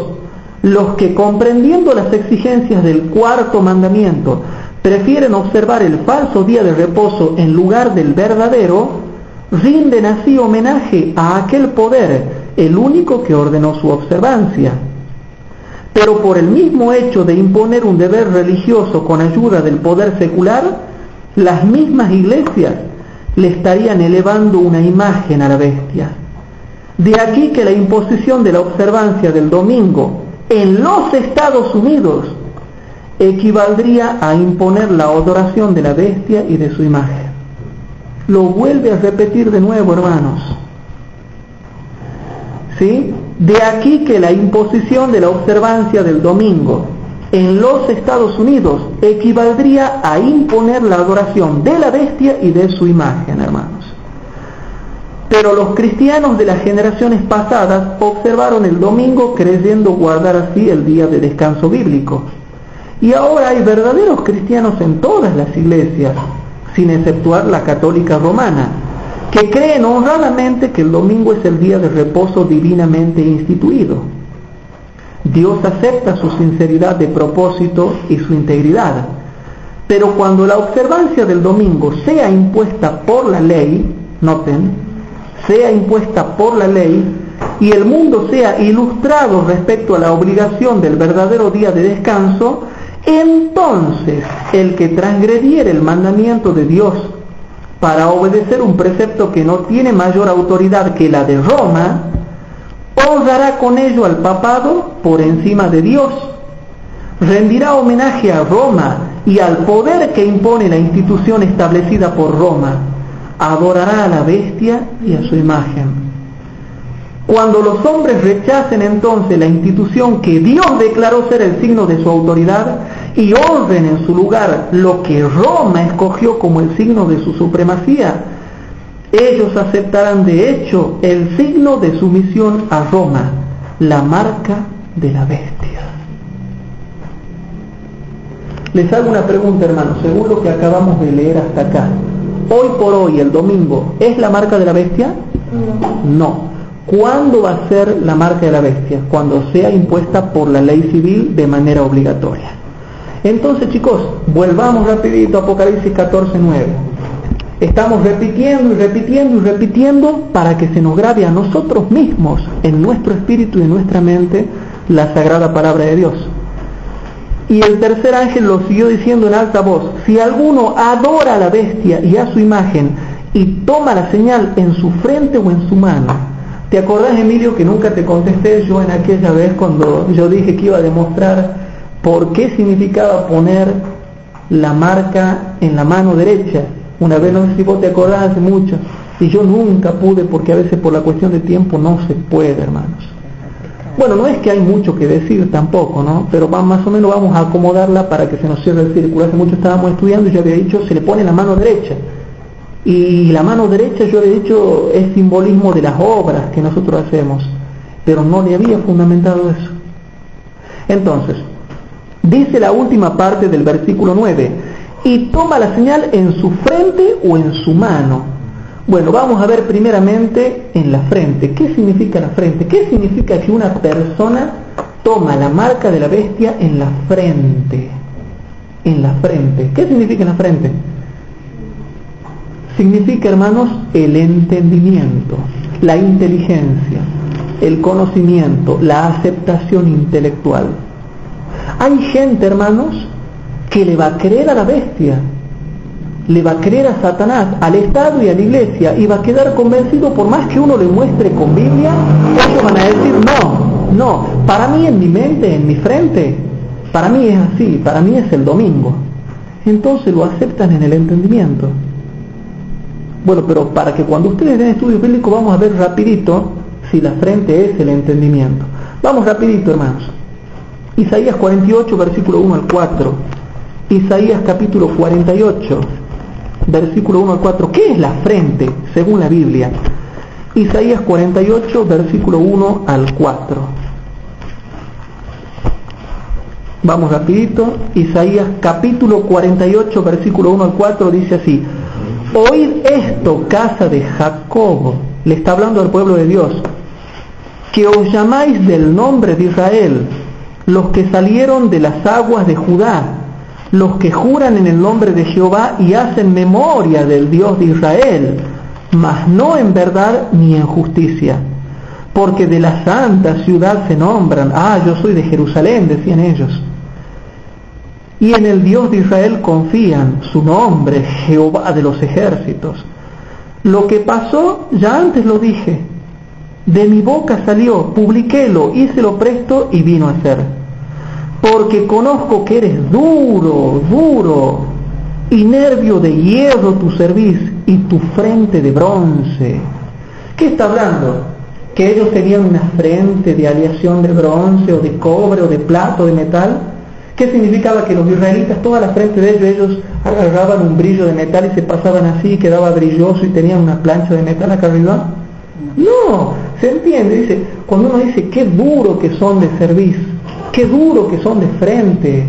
los que, comprendiendo las exigencias del cuarto mandamiento, prefieren observar el falso día de reposo en lugar del verdadero, rinden así homenaje a aquel poder, el único que ordenó su observancia. Pero por el mismo hecho de imponer un deber religioso con ayuda del poder secular, las mismas iglesias le estarían elevando una imagen a la bestia. De aquí que la imposición de la observancia del domingo en los Estados Unidos equivaldría a imponer la adoración de la bestia y de su imagen. Lo vuelve a repetir de nuevo, hermanos. ¿Sí? De aquí que la imposición de la observancia del domingo en los Estados Unidos equivaldría a imponer la adoración de la bestia y de su imagen, hermanos. Pero los cristianos de las generaciones pasadas observaron el domingo creyendo guardar así el día de descanso bíblico. Y ahora hay verdaderos cristianos en todas las iglesias, sin exceptuar la católica romana, que creen honradamente que el domingo es el día de reposo divinamente instituido. Dios acepta su sinceridad de propósito y su integridad, pero cuando la observancia del domingo sea impuesta por la ley, noten, sea impuesta por la ley, y el mundo sea ilustrado respecto a la obligación del verdadero día de descanso, entonces el que transgrediere el mandamiento de Dios para obedecer un precepto que no tiene mayor autoridad que la de Roma, honrará con ello al papado por encima de Dios, rendirá homenaje a Roma y al poder que impone la institución establecida por Roma, adorará a la bestia y a su imagen. Cuando los hombres rechacen entonces la institución que Dios declaró ser el signo de su autoridad y honren en su lugar lo que Roma escogió como el signo de su supremacía, ellos aceptarán de hecho el signo de sumisión a Roma, la marca de la bestia. Les hago una pregunta, hermanos, según lo que acabamos de leer hasta acá. Hoy por hoy, el domingo, ¿es la marca de la bestia? No. ¿Cuándo va a ser la marca de la bestia? Cuando sea impuesta por la ley civil de manera obligatoria. Entonces, chicos, volvamos rapidito a Apocalipsis 14:9. Estamos repitiendo y repitiendo y repitiendo para que se nos grabe a nosotros mismos, en nuestro espíritu y en nuestra mente, la sagrada palabra de Dios. Y el tercer ángel lo siguió diciendo en alta voz: si alguno adora a la bestia y a su imagen y toma la señal en su frente o en su mano. ¿Te acordás, Emilio, que nunca te contesté yo en aquella vez cuando yo dije que iba a demostrar por qué significaba poner la marca en la mano derecha? Una vez, no sé si vos te acordás, hace mucho, y yo nunca pude, porque a veces por la cuestión de tiempo no se puede, hermanos. Bueno, no es que hay mucho que decir tampoco, ¿no? Pero más o menos vamos a acomodarla para que se nos cierre el círculo. Hace mucho estábamos estudiando y yo había dicho, se le pone la mano derecha. Y la mano derecha, yo había dicho, es simbolismo de las obras que nosotros hacemos. Pero no le había fundamentado eso. Entonces, dice la última parte del versículo 9, y toma la señal en su frente o en su mano. Bueno, vamos a ver primeramente en la frente. ¿Qué significa la frente? ¿Qué significa que una persona toma la marca de la bestia en la frente? En la frente. ¿Qué significa en la frente? Significa, hermanos, el entendimiento, la inteligencia, el conocimiento, la aceptación intelectual. Hay gente, hermanos, que le va a creer a la bestia le va a creer a Satanás, al Estado y a la Iglesia, y va a quedar convencido por más que uno le muestre con Biblia, ellos van a decir, no, para mí en mi mente, en mi frente, para mí es así, para mí es el domingo. Entonces lo aceptan en el entendimiento. Bueno, pero para que cuando ustedes den estudio bíblico vamos a ver rapidito si la frente es el entendimiento. Vamos rapidito, hermanos. Isaías 48, versículo 1 al 4. Isaías capítulo 48, versículo 1 al 4. ¿Qué es la frente según la Biblia? Isaías 48, versículo 1 al 4. Vamos rapidito. Isaías capítulo 48, versículo 1 al 4 dice así: oíd esto, casa de Jacob, le está hablando al pueblo de Dios, que os llamáis del nombre de Israel, los que salieron de las aguas de Judá, los que juran en el nombre de Jehová y hacen memoria del Dios de Israel, mas no en verdad ni en justicia, porque de la santa ciudad se nombran, yo soy de Jerusalén, decían ellos, y en el Dios de Israel confían, su nombre, Jehová de los ejércitos. Lo que pasó, ya antes lo dije, de mi boca salió, publiquélo, hícelo presto y vino a ser. Porque conozco que eres duro, y nervio de hierro tu cerviz, y tu frente de bronce. ¿Qué está hablando? Que ellos tenían una frente de aleación de bronce, o de cobre, o de plata, o de metal. ¿Qué significaba? Que los israelitas, toda la frente de ellos agarraban un brillo de metal y se pasaban así, y quedaba brilloso y tenían una plancha de metal acá arriba. No, se entiende, dice, cuando uno dice qué duro que son de cerviz, qué duro que son de frente,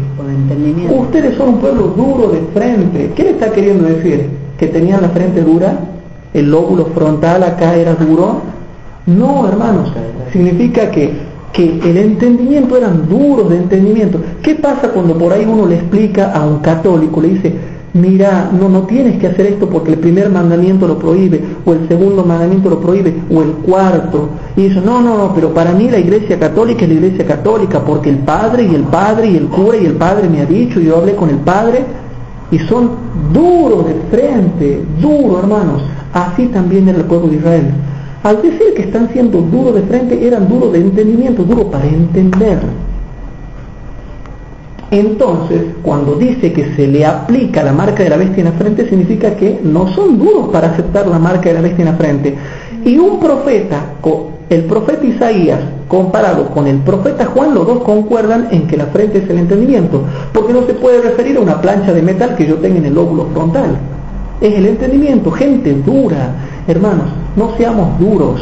ustedes son un pueblo duro de frente. ¿Qué le está queriendo decir? ¿Que tenían la frente dura? ¿El lóbulo frontal acá era duro? No, hermanos, significa que el entendimiento eran duros de entendimiento. ¿Qué pasa cuando por ahí uno le explica a un católico, le dice, mira, no tienes que hacer esto porque el primer mandamiento lo prohíbe, o el segundo mandamiento lo prohíbe, o el cuarto, y eso, no, pero para mí la iglesia católica es la iglesia católica porque el padre y el cura y el padre me ha dicho, y yo hablé con el padre, y son duros de frente, duros, hermanos. Así también era el pueblo de Israel. Al decir que están siendo duros de frente, eran duros de entendimiento, duros para entender. Entonces, cuando dice que se le aplica la marca de la bestia en la frente, significa que no son duros para aceptar la marca de la bestia en la frente. Y un profeta, el profeta Isaías, comparado con el profeta Juan, los dos concuerdan en que la frente es el entendimiento, porque no se puede referir a una plancha de metal que yo tenga en el lóbulo frontal. Es el entendimiento, gente dura. Hermanos, no seamos duros.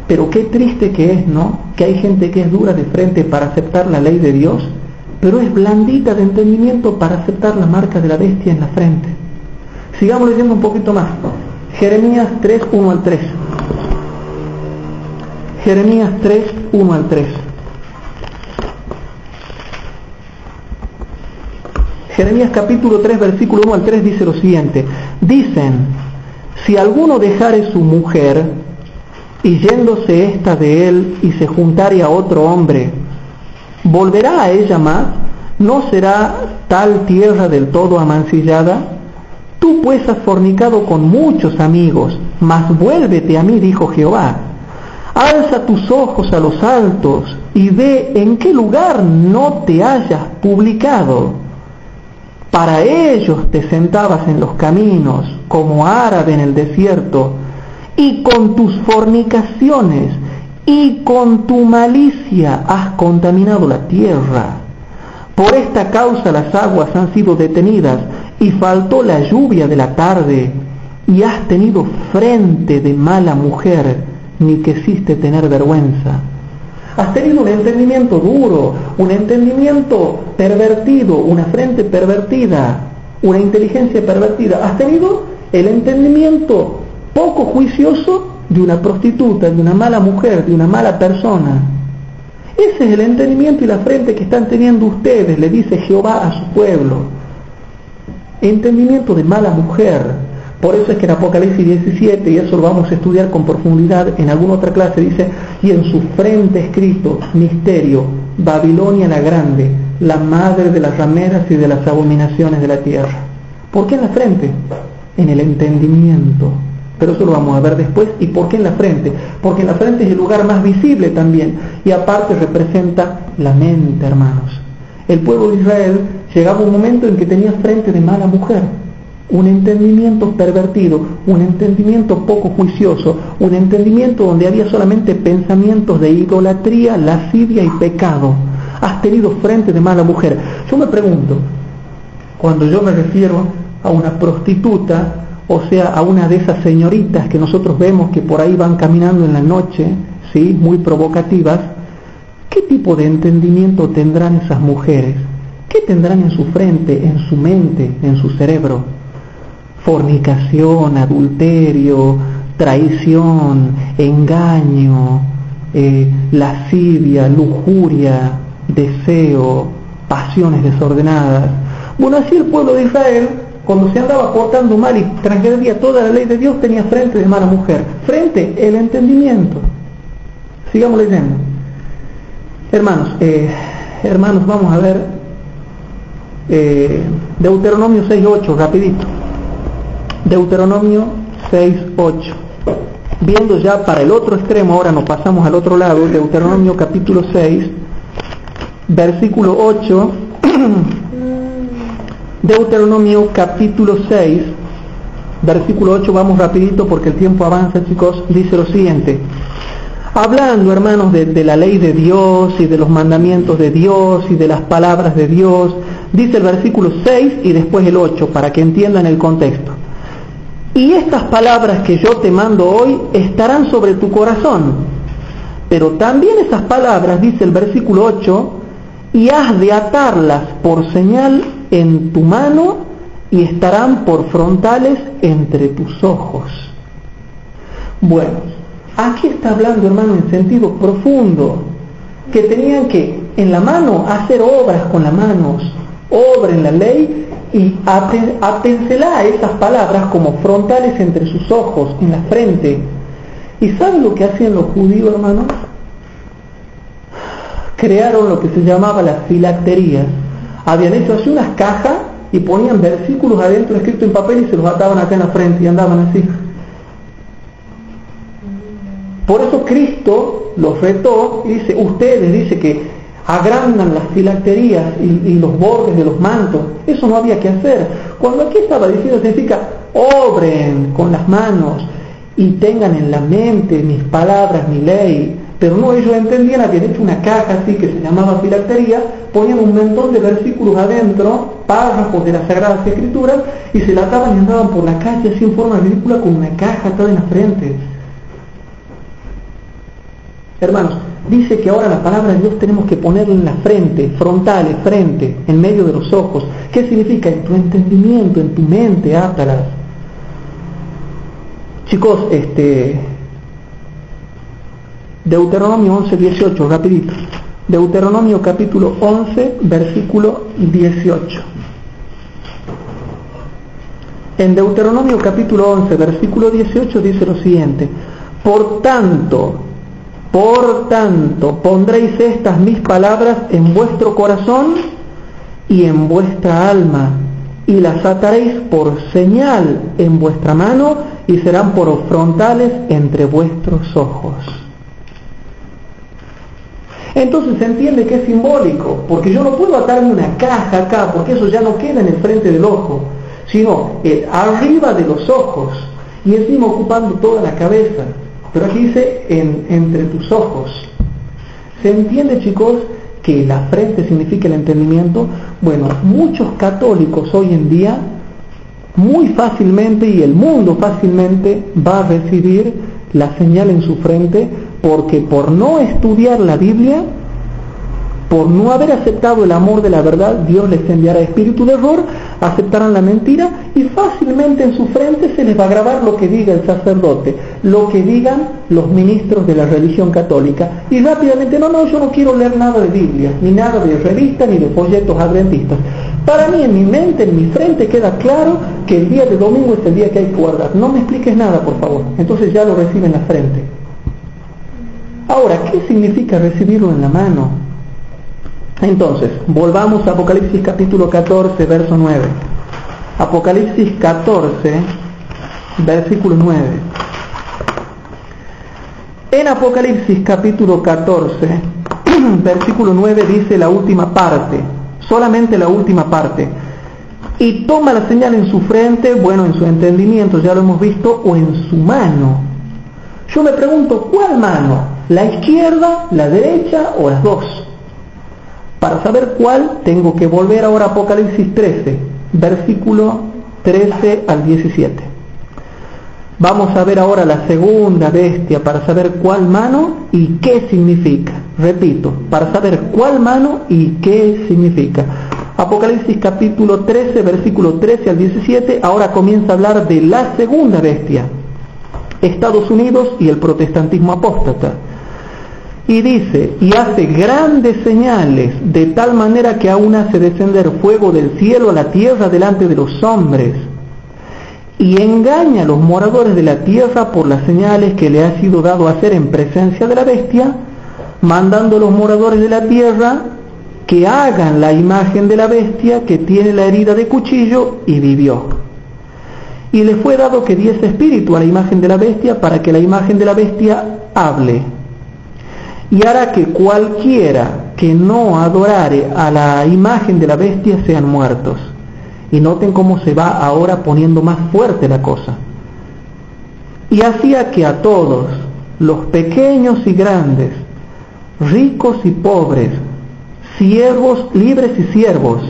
Pero qué triste que es, ¿no? Que hay gente que es dura de frente para aceptar la ley de Dios, pero es blandita de entendimiento para aceptar la marca de la bestia en la frente. Sigamos leyendo un poquito más. Jeremías 3, 1 al 3. Jeremías 3, 1 al 3. Jeremías capítulo 3, versículo 1 al 3 dice lo siguiente. Dicen, si alguno dejare su mujer, y yéndose ésta de él, y se juntare a otro hombre, ¿volverá a ella más? ¿No será tal tierra del todo amancillada? Tú pues has fornicado con muchos amigos, mas vuélvete a mí, dijo Jehová. Alza tus ojos a los altos, y ve en qué lugar no te hayas publicado. Para ellos te sentabas en los caminos, como árabe en el desierto, y con tus fornicaciones y con tu malicia has contaminado la tierra. Por esta causa las aguas han sido detenidas y faltó la lluvia de la tarde, y has tenido frente de mala mujer, ni quisiste tener vergüenza. Has tenido un entendimiento duro, un entendimiento pervertido, una frente pervertida, una inteligencia pervertida. Has tenido el entendimiento poco juicioso de una prostituta, de una mala mujer, de una mala persona. Ese es el entendimiento y la frente que están teniendo ustedes, le dice Jehová a su pueblo. Entendimiento de mala mujer. Por eso es que en Apocalipsis 17, y eso lo vamos a estudiar con profundidad en alguna otra clase, dice, y en su frente escrito, misterio, Babilonia la grande, la madre de las rameras y de las abominaciones de la tierra. ¿Por qué en la frente? En el entendimiento. Pero eso lo vamos a ver después. ¿Y por qué en la frente? Porque en la frente es el lugar más visible también. Y aparte representa la mente, hermanos. El pueblo de Israel llegaba un momento en que tenía frente de mala mujer. Un entendimiento pervertido, un entendimiento poco juicioso, un entendimiento donde había solamente pensamientos de idolatría, lascivia y pecado. Has tenido frente de mala mujer. Yo me pregunto, cuando yo me refiero a una prostituta, o sea, a una de esas señoritas que nosotros vemos que por ahí van caminando en la noche, ¿sí?, muy provocativas, ¿qué tipo de entendimiento tendrán esas mujeres? ¿Qué tendrán en su frente, en su mente, en su cerebro? Fornicación, adulterio, traición, engaño, lascivia, lujuria, deseo, pasiones desordenadas. Bueno, así el pueblo de Israel, cuando se andaba portando mal y transgredía toda la ley de Dios, tenía frente de mala mujer. Frente, el entendimiento. Sigamos leyendo. Hermanos, vamos a ver Deuteronomio 6:8, rapidito. Deuteronomio 6:8. Viendo ya para el otro extremo, ahora nos pasamos al otro lado. Deuteronomio capítulo 6, versículo 8. Deuteronomio capítulo 6, versículo 8, vamos rapidito porque el tiempo avanza, chicos. Dice lo siguiente: hablando, hermanos, de la ley de Dios y de los mandamientos de Dios y de las palabras de Dios, dice el versículo 6 y después el 8, para que entiendan el contexto. Y estas palabras que yo te mando hoy estarán sobre tu corazón, pero también esas palabras, dice el versículo 8, y has de atarlas por señal en tu mano y estarán por frontales entre tus ojos. Bueno, aquí está hablando, hermano, en sentido profundo, que tenían que en la mano hacer obras con las manos, obra en la ley, y aténsela a esas palabras como frontales entre sus ojos, en la frente. ¿Y saben lo que hacían los judíos, hermanos? Crearon lo que se llamaba las filacterías. Habían hecho así unas cajas y ponían versículos adentro escritos en papel y se los ataban acá en la frente y andaban así. Por eso Cristo los retó y dice, ustedes, dice que agrandan las filacterías y los bordes de los mantos. Eso no había que hacer. Cuando aquí estaba diciendo, significa obren con las manos y tengan en la mente mis palabras, mi ley. Pero no, ellos entendían, habían hecho una caja así que se llamaba filactería, ponían un montón de versículos adentro, párrafos de las Sagradas Escrituras, y se la ataban y andaban por la calle así en forma ridícula con una caja atada en la frente. Hermanos, dice que ahora la palabra de Dios tenemos que ponerla en la frente, frontales, frente, en medio de los ojos. ¿Qué significa? En tu entendimiento, en tu mente, átalas. Chicos, Deuteronomio 11:18, rapidito. Deuteronomio capítulo 11, versículo 18. En Deuteronomio capítulo 11, versículo 18 dice lo siguiente: Por tanto, pondréis estas mis palabras en vuestro corazón y en vuestra alma, y las ataréis por señal en vuestra mano y serán por frontales entre vuestros ojos. Entonces se entiende que es simbólico, porque yo no puedo atarme una caja acá, porque eso ya no queda en el frente del ojo, sino arriba de los ojos, y encima ocupando toda la cabeza. Pero aquí dice entre tus ojos. ¿Se entiende, chicos, que la frente significa el entendimiento? Bueno, muchos católicos hoy en día muy fácilmente, y el mundo fácilmente, va a recibir la señal en su frente, porque por no estudiar la Biblia, por no haber aceptado el amor de la verdad, Dios les enviará espíritu de error, aceptarán la mentira y fácilmente en su frente se les va a grabar lo que diga el sacerdote, lo que digan los ministros de la religión católica, y rápidamente, no, yo no quiero leer nada de Biblia, ni nada de revistas, ni de folletos adventistas. Para mí, en mi mente, en mi frente, queda claro que el día de domingo es el día que hay cuerdas. No me expliques nada, por favor. Entonces ya lo recibe en la frente. Ahora, ¿qué significa recibirlo en la mano? Entonces, volvamos a Apocalipsis capítulo 14, verso 9. Apocalipsis 14, versículo 9. En Apocalipsis capítulo 14, versículo 9 dice la última parte, solamente la última parte. Y toma la señal en su frente, bueno, en su entendimiento, ya lo hemos visto, o en su mano. Yo me pregunto, ¿cuál mano? ¿La izquierda, la derecha o las dos? Para saber cuál, tengo que volver ahora a Apocalipsis 13, versículo 13 al 17. Vamos a ver ahora la segunda bestia para saber cuál mano y qué significa. Repito, para saber cuál mano y qué significa. Apocalipsis capítulo 13, versículo 13 al 17, ahora comienza a hablar de la segunda bestia, Estados Unidos y el protestantismo apóstata. Y dice, y hace grandes señales, de tal manera que aún hace descender fuego del cielo a la tierra delante de los hombres, y engaña a los moradores de la tierra por las señales que le ha sido dado hacer en presencia de la bestia, mandando a los moradores de la tierra que hagan la imagen de la bestia que tiene la herida de cuchillo y vivió. Y le fue dado que diese espíritu a la imagen de la bestia para que la imagen de la bestia hable. Y hará que cualquiera que no adorare a la imagen de la bestia sean muertos. Y noten cómo se va ahora poniendo más fuerte la cosa. Y hacía que a todos, los pequeños y grandes, ricos y pobres, siervos, libres y siervos,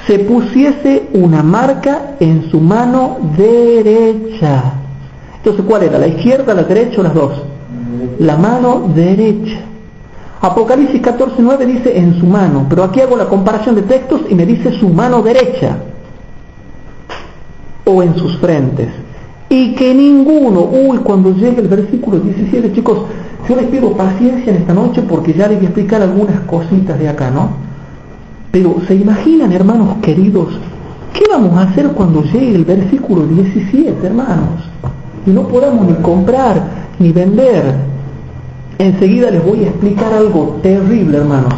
se pusiese una marca en su mano derecha. Entonces, ¿cuál era? ¿La izquierda, la derecha o las dos? La mano derecha. Apocalipsis 14:9 dice en su mano, pero aquí hago la comparación de textos y me dice su mano derecha o en sus frentes. Y que ninguno, cuando llegue el versículo 17, chicos, yo les pido paciencia en esta noche porque ya les voy a explicar algunas cositas de acá, ¿no? Pero ¿se imaginan, hermanos queridos, qué vamos a hacer cuando llegue el versículo 17, hermanos? Y no podamos ni comprar ni vender. Enseguida les voy a explicar algo terrible, hermanos.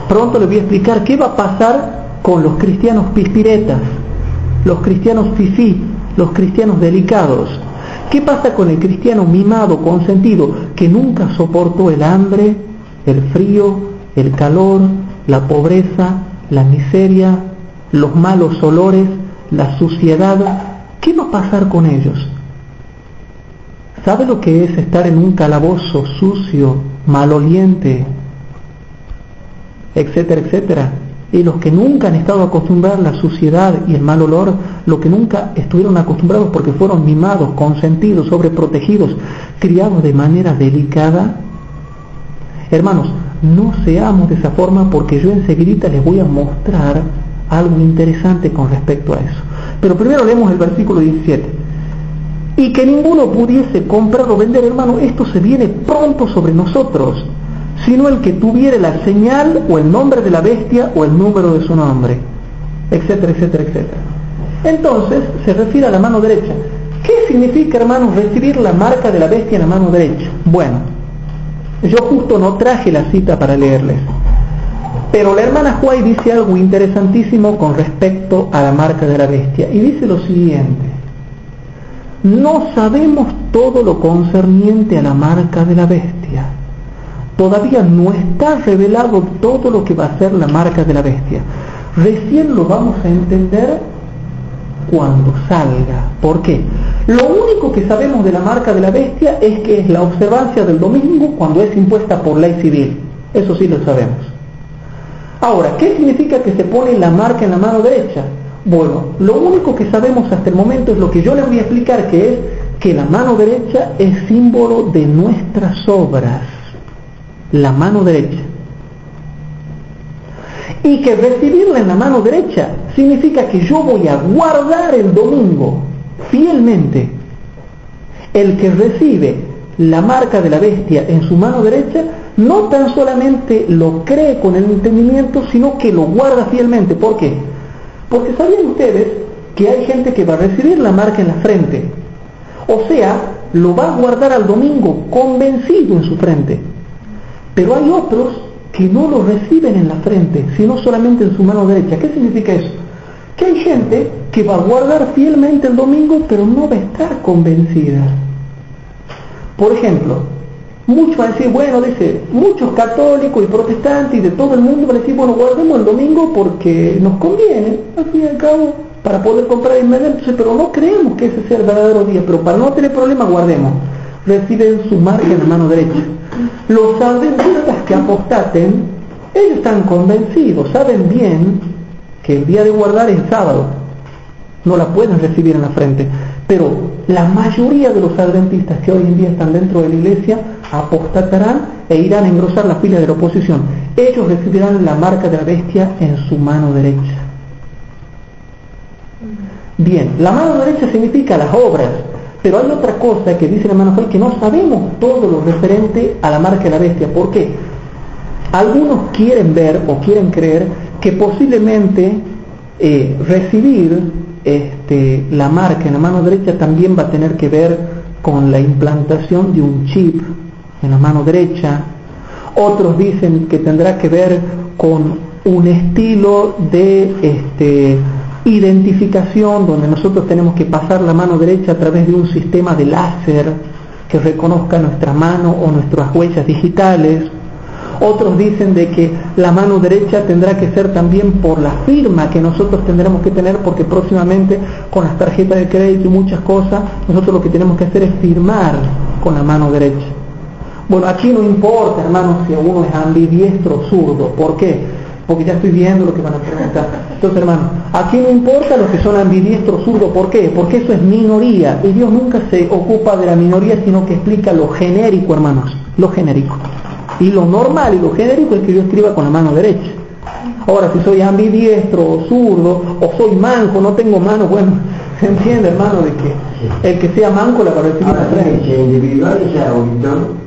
Pronto les voy a explicar qué va a pasar con los cristianos pispiretas, los cristianos fifí, los cristianos delicados. ¿Qué pasa con el cristiano mimado, consentido, que nunca soportó el hambre, el frío, el calor, la pobreza, la miseria, los malos olores, la suciedad? ¿Qué va a pasar con ellos? ¿Sabe lo que es estar en un calabozo sucio, maloliente, etcétera, etcétera? Y los que nunca han estado acostumbrados a la suciedad y el mal olor, los que nunca estuvieron acostumbrados porque fueron mimados, consentidos, sobreprotegidos, criados de manera delicada. Hermanos, no seamos de esa forma porque yo enseguida les voy a mostrar algo interesante con respecto a eso. Pero primero leemos el versículo 17. Y que ninguno pudiese comprar o vender, hermano, esto se viene pronto sobre nosotros, sino el que tuviere la señal o el nombre de la bestia o el número de su nombre, etcétera, etcétera, etcétera. Entonces se refiere a la mano derecha. ¿Qué significa, hermanos, recibir la marca de la bestia en la mano derecha? Bueno, yo justo no traje la cita para leerles, pero la hermana Huay dice algo interesantísimo con respecto a la marca de la bestia, y dice lo siguiente: no sabemos todo lo concerniente a la marca de la bestia. Todavía no está revelado todo lo que va a ser la marca de la bestia. Recién lo vamos a entender cuando salga. ¿Por qué? Lo único que sabemos de la marca de la bestia es que es la observancia del domingo cuando es impuesta por ley civil. Eso sí lo sabemos. Ahora, ¿qué significa que se pone la marca en la mano derecha? Bueno, lo único que sabemos hasta el momento es lo que yo les voy a explicar, que es que la mano derecha es símbolo de nuestras obras. La mano derecha. Y que recibirla en la mano derecha significa que yo voy a guardar el domingo fielmente. El que recibe la marca de la bestia en su mano derecha no tan solamente lo cree con el entendimiento, sino que lo guarda fielmente. ¿Por qué? Porque ¿sabían ustedes que hay gente que va a recibir la marca en la frente? O sea, lo va a guardar al domingo convencido en su frente. Pero hay otros que no lo reciben en la frente, sino solamente en su mano derecha. ¿Qué significa eso? que hay gente que va a guardar fielmente el domingo, pero no va a estar convencida. Por ejemplo, muchos van a decir, bueno, muchos católicos y protestantes y de todo el mundo van a decir, bueno, guardemos el domingo porque nos conviene, al fin y al cabo, para poder comprar inmediatamente, pero no creemos que ese sea el verdadero día, pero para no tener problema, guardemos. Reciben su marca en la mano derecha. Los adventistas que apostaten, ellos están convencidos, saben bien que el día de guardar es sábado, no la pueden recibir en la frente, pero la mayoría de los adventistas que hoy en día están dentro de la iglesia apostatarán e irán a engrosar la fila de la oposición. Ellos recibirán la marca de la bestia en su mano derecha. Bien, la mano derecha significa las obras, pero hay otra cosa que dice el hermano Joel, que no sabemos todo lo referente a la marca de la bestia. ¿Por qué? Algunos quieren ver o quieren creer que posiblemente recibir la marca en la mano derecha también va a tener que ver con la implantación de un chip en la mano derecha. Otros dicen que tendrá que ver con un estilo de identificación donde nosotros tenemos que pasar la mano derecha a través de un sistema de láser que reconozca nuestra mano o nuestras huellas digitales. Otros dicen de que la mano derecha tendrá que ser también por la firma que nosotros tendremos que tener, porque próximamente con las tarjetas de crédito y muchas cosas, nosotros lo que tenemos que hacer es firmar con la mano derecha. Bueno, aquí no importa, hermanos, si uno es ambidiestro o zurdo. ¿Por qué? Porque ya estoy viendo lo que van a preguntar. Entonces, hermanos, aquí no importa los que son ambidiestros o zurdos. ¿Por qué? Porque eso es minoría. Y Dios nunca se ocupa de la minoría, sino que explica lo genérico, hermanos. Lo genérico. Y lo normal y lo genérico es que yo escriba con la mano derecha. Ahora, si soy ambidiestro o zurdo, o soy manco, no tengo mano, bueno, se entiende, hermano, de que el que sea manco la va a recibir la frente. ¿Es individual ese auditor?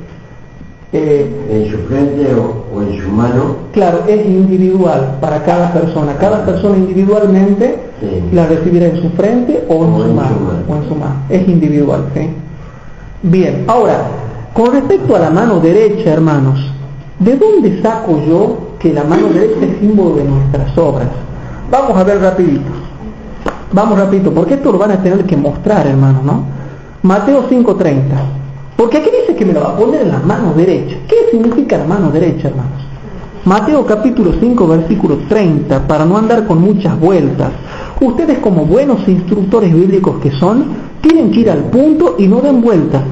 ¿En su frente o en su mano? Claro, es individual para cada persona. Cada persona individualmente la recibirá en su frente o en su mano. Es individual, ¿sí? Bien, ahora, con respecto a la mano derecha, hermanos, ¿de dónde saco yo que la mano derecha es símbolo de nuestras obras? Vamos a ver rapidito. Vamos rapidito, porque esto lo van a tener que mostrar, hermanos, ¿no? Mateo 5:30. Porque aquí dice que me lo va a poner en la mano derecha. ¿Qué significa la mano derecha, hermanos? Mateo capítulo 5, versículo 30, para no andar con muchas vueltas. Ustedes, como buenos instructores bíblicos que son, tienen que ir al punto y no den vueltas.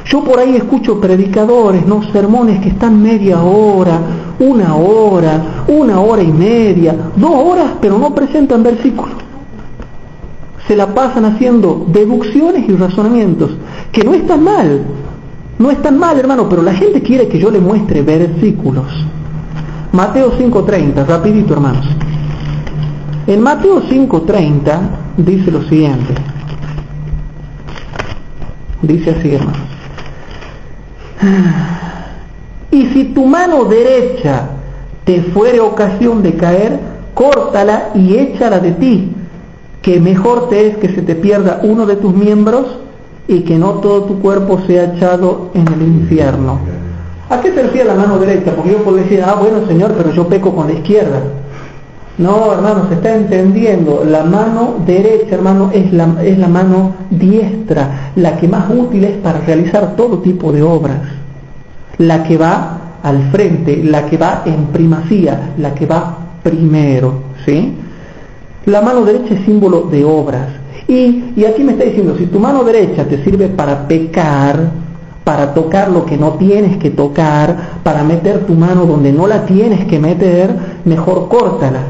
Yo por ahí escucho predicadores, ¿no? Sermones que están media hora, una hora y media, 2 horas, pero no presentan versículos. Se la pasan haciendo deducciones y razonamientos, que no están mal, hermano, pero la gente quiere que yo le muestre versículos. Mateo 5:30, rapidito, hermanos. En Mateo 5:30 dice lo siguiente. Dice así, hermanos. Y si tu mano derecha te fuere ocasión de caer, córtala y échala de ti, que mejor te es que se te pierda uno de tus miembros y que no todo tu cuerpo sea echado en el infierno. ¿A qué se refiere la mano derecha? Porque yo puedo decir, bueno, Señor, pero yo peco con la izquierda. No, hermano, se está entendiendo. La mano derecha, hermano, es la mano diestra, la que más útil es para realizar todo tipo de obras. La que va al frente, la que va en primacía, la que va primero, ¿sí? La mano derecha es símbolo de obras. Y aquí me está diciendo, si tu mano derecha te sirve para pecar, para tocar lo que no tienes que tocar, para meter tu mano donde no la tienes que meter, mejor córtala.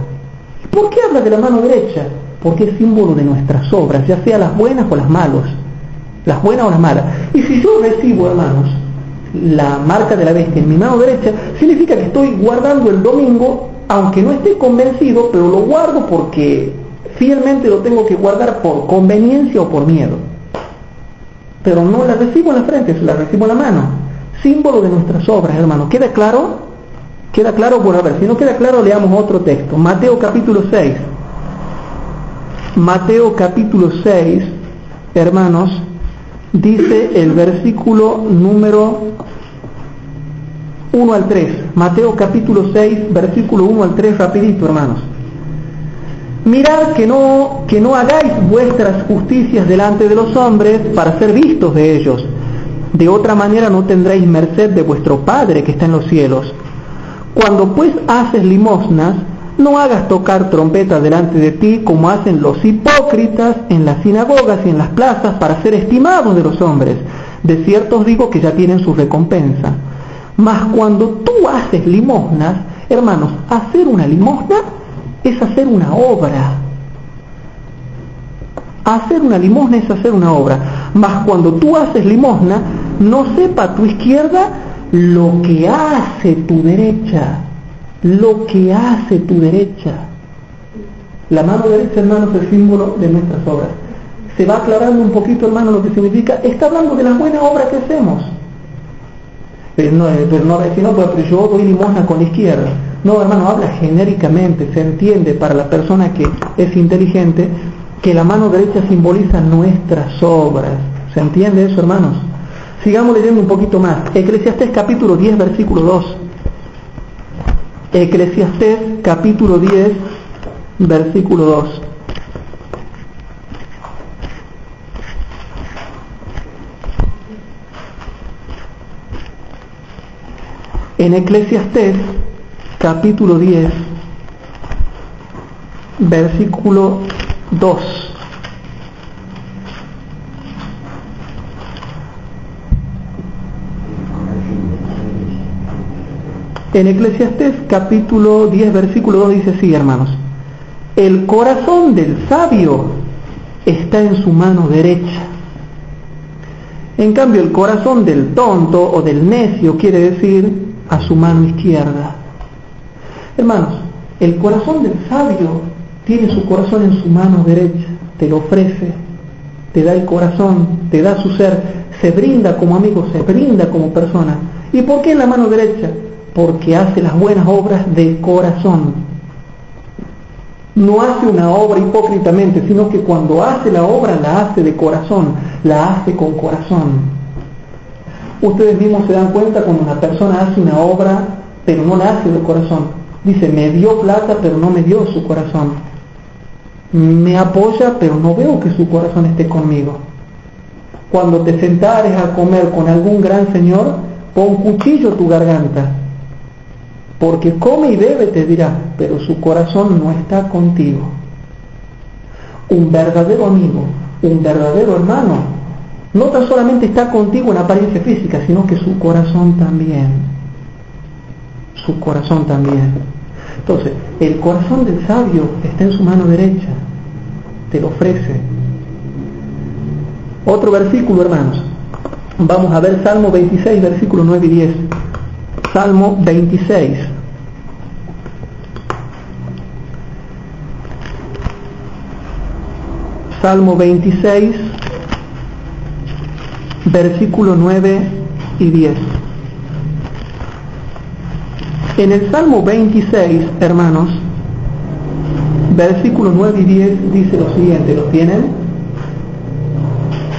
¿Por qué habla de la mano derecha? Porque es símbolo de nuestras obras, ya sea las buenas o las malas. Las buenas o las malas. Y si yo recibo, hermanos, la marca de la bestia en mi mano derecha, significa que estoy guardando el domingo, aunque no esté convencido, pero lo guardo porque fielmente lo tengo que guardar por conveniencia o por miedo. Pero no la recibo en la frente, la recibo en la mano. Símbolo de nuestras obras, hermano. ¿Queda claro? ¿Queda claro? Bueno, a ver, si no queda claro, leamos otro texto. Mateo capítulo 6. Mateo capítulo 6, hermanos, dice el versículo número 1 al 3. Mateo capítulo 6, versículo 1 al 3, rapidito, hermanos. Mirad que no hagáis vuestras justicias delante de los hombres para ser vistos de ellos. De otra manera no tendréis merced de vuestro Padre que está en los cielos. Cuando pues haces limosnas, no hagas tocar trompeta delante de ti como hacen los hipócritas en las sinagogas y en las plazas para ser estimados de los hombres. De cierto os digo que ya tienen su recompensa. Mas cuando tú haces limosnas, hermanos, hacer una limosna es hacer una obra. Hacer una limosna es hacer una obra. Mas cuando tú haces limosna, no sepa tu izquierda lo que hace tu derecha. Lo que hace tu derecha. La mano derecha, hermanos, es el símbolo de nuestras obras. Se va aclarando un poquito, hermano, lo que significa. Está hablando de las buenas obras que hacemos. Pero no, pero yo doy limosna con la izquierda. No, hermano, habla genéricamente, se entiende para la persona que es inteligente que la mano derecha simboliza nuestras obras. ¿Se entiende eso, hermanos? Sigamos leyendo un poquito más. Eclesiastés capítulo 10, versículo 2. Eclesiastés capítulo 10, versículo 2. En Eclesiastés capítulo 10, versículo 2. En Eclesiastés capítulo 10, versículo 2 dice así, hermanos: el corazón del sabio está en su mano derecha. En cambio, el corazón del tonto o del necio quiere decir a su mano izquierda. Hermanos, el corazón del sabio tiene su corazón en su mano derecha, te lo ofrece, te da el corazón, te da su ser, se brinda como amigo, se brinda como persona. ¿Y por qué en la mano derecha? Porque hace las buenas obras de corazón. No hace una obra hipócritamente, sino que cuando hace la obra la hace de corazón, la hace con corazón. Ustedes mismos se dan cuenta cuando una persona hace una obra, pero no la hace de corazón. Dice, me dio plata, pero no me dio su corazón. Me apoya, pero no veo que su corazón esté conmigo. Cuando te sentares a comer con algún gran señor, pon cuchillo tu garganta. Porque come y bebe, te dirá, pero su corazón no está contigo. Un verdadero amigo, un verdadero hermano, no tan solamente está contigo en apariencia física, sino que su corazón también. Su corazón también. Entonces, el corazón del sabio está en su mano derecha, te lo ofrece. Otro versículo, hermanos. Vamos a ver Salmo 26, versículos 9 y 10. Salmo 26. Salmo 26, versículo 9 y 10. En el Salmo 26, hermanos, versículos 9 y 10 dice lo siguiente, ¿lo tienen?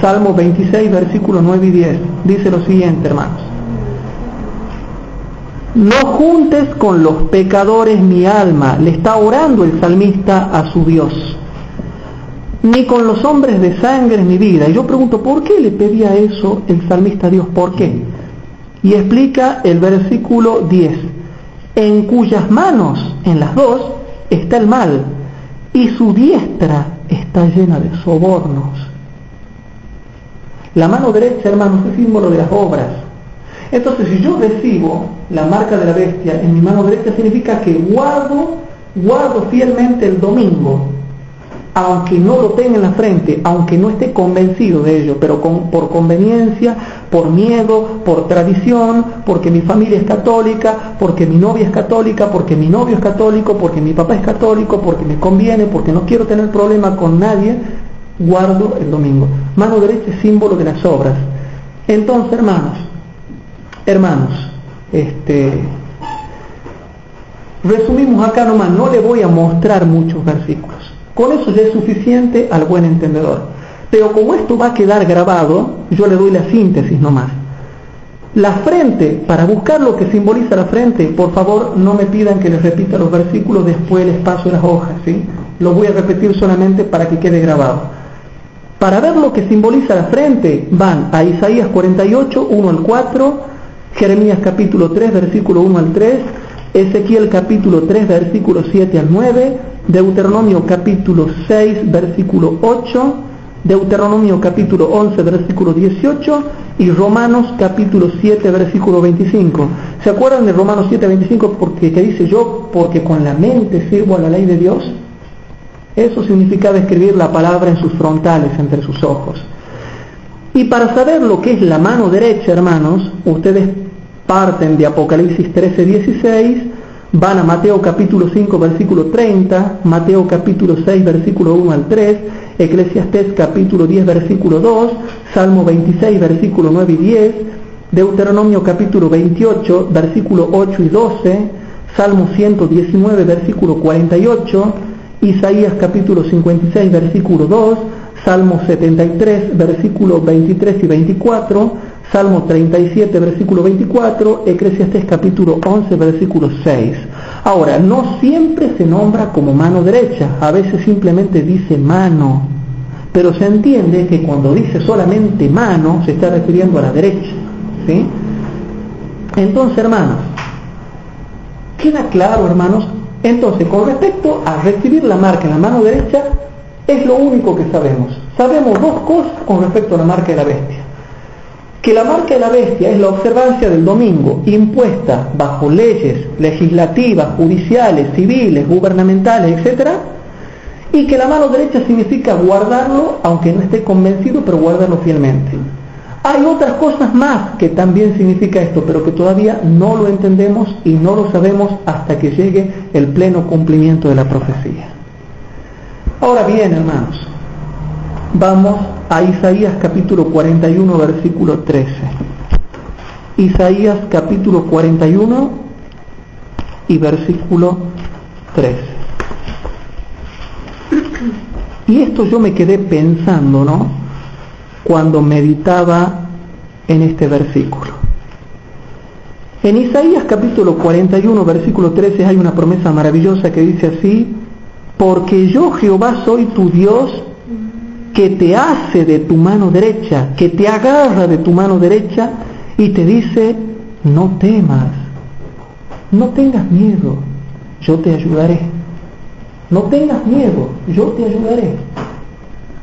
Salmo 26, versículos 9 y 10 dice lo siguiente, hermanos: no juntes con los pecadores mi alma, le está orando el salmista a su Dios, ni con los hombres de sangre mi vida. Y yo pregunto, ¿por qué le pedía eso el salmista a Dios? ¿Por qué? Y explica el versículo 10: en cuyas manos, en las dos, está el mal, y su diestra está llena de sobornos. La mano derecha, hermanos, es símbolo de las obras. Entonces, si yo recibo la marca de la bestia en mi mano derecha, significa que guardo fielmente el domingo, aunque no lo tenga en la frente, aunque no esté convencido de ello, pero por conveniencia, por miedo, por tradición, porque mi familia es católica, porque mi novia es católica, porque mi novio es católico, porque mi papá es católico, porque me conviene, porque no quiero tener problema con nadie, guardo el domingo. Mano derecha es símbolo de las obras. Entonces, hermanos, resumimos acá nomás, no le voy a mostrar muchos versículos. Con eso ya es suficiente al buen entendedor. Pero como esto va a quedar grabado, yo le doy la síntesis nomás. La frente, para buscar lo que simboliza la frente, por favor no me pidan que les repita los versículos, después les paso las hojas, ¿sí? Lo voy a repetir solamente para que quede grabado. Para ver lo que simboliza la frente, van a Isaías 48, 1 al 4, Jeremías capítulo 3, versículo 1 al 3, Ezequiel capítulo 3, versículo 7 al 9, Deuteronomio capítulo 6, versículo 8, Deuteronomio capítulo 11, versículo 18 y Romanos capítulo 7, versículo 25. ¿Se acuerdan de Romanos 7, 25? Porque que dice yo, porque con la mente sirvo a la ley de Dios. Eso significaba escribir la palabra en sus frontales, entre sus ojos. Y para saber lo que es la mano derecha, hermanos, ustedes parten de Apocalipsis 13, 16, van a Mateo capítulo 5, versículo 30, Mateo capítulo 6, versículo 1 al 3, Eclesiastés capítulo 10, versículo 2, Salmo 26, versículo 9 y 10, Deuteronomio capítulo 28, versículo 8 y 12, Salmo 119, versículo 48, Isaías capítulo 56, versículo 2, Salmo 73, versículo 23 y 24, Salmo 37, versículo 24, Eclesiastés capítulo 11, versículo 6. Ahora, no siempre se nombra como mano derecha, a veces simplemente dice mano, pero se entiende que cuando dice solamente mano se está refiriendo a la derecha, ¿sí? Entonces, hermanos, ¿queda claro, hermanos? Entonces, con respecto a recibir la marca en la mano derecha, es lo único que sabemos. Sabemos dos cosas con respecto a la marca de la bestia. Que la marca de la bestia es la observancia del domingo impuesta bajo leyes legislativas, judiciales, civiles, gubernamentales, etc. Y que la mano derecha significa guardarlo, aunque no esté convencido, pero guardarlo fielmente. Hay otras cosas más que también significa esto, pero que todavía no lo entendemos y no lo sabemos hasta que llegue el pleno cumplimiento de la profecía. Ahora bien, hermanos, vamos a Isaías capítulo 41, versículo 13. Isaías capítulo 41 y versículo 13. Y esto yo me quedé pensando, ¿no?, cuando meditaba en este versículo. En Isaías capítulo 41, versículo 13 hay una promesa maravillosa que dice así: porque yo Jehová soy tu Dios, que te hace de tu mano derecha, que te agarra de tu mano derecha y te dice: no temas, no tengas miedo, yo te ayudaré. No tengas miedo, yo te ayudaré.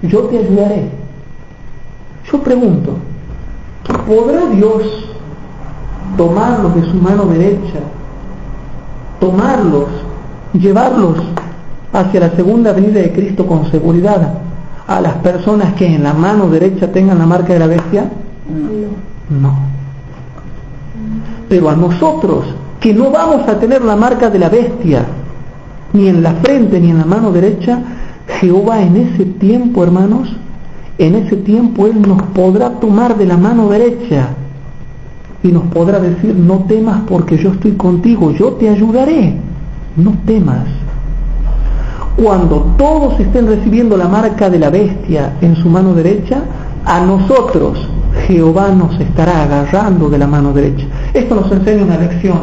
Yo te ayudaré. Yo pregunto, ¿podrá Dios tomarlos de su mano derecha, tomarlos, llevarlos hacia la segunda venida de Cristo con seguridad a las personas que en la mano derecha tengan la marca de la bestia? No. Pero a nosotros, que no vamos a tener la marca de la bestia, ni en la frente ni en la mano derecha, Jehová en ese tiempo, hermanos, en ese tiempo Él nos podrá tomar de la mano derecha y nos podrá decir: no temas, porque yo estoy contigo, yo te ayudaré, no temas. Cuando todos estén recibiendo la marca de la bestia en su mano derecha, a nosotros Jehová nos estará agarrando de la mano derecha. Esto nos enseña una lección,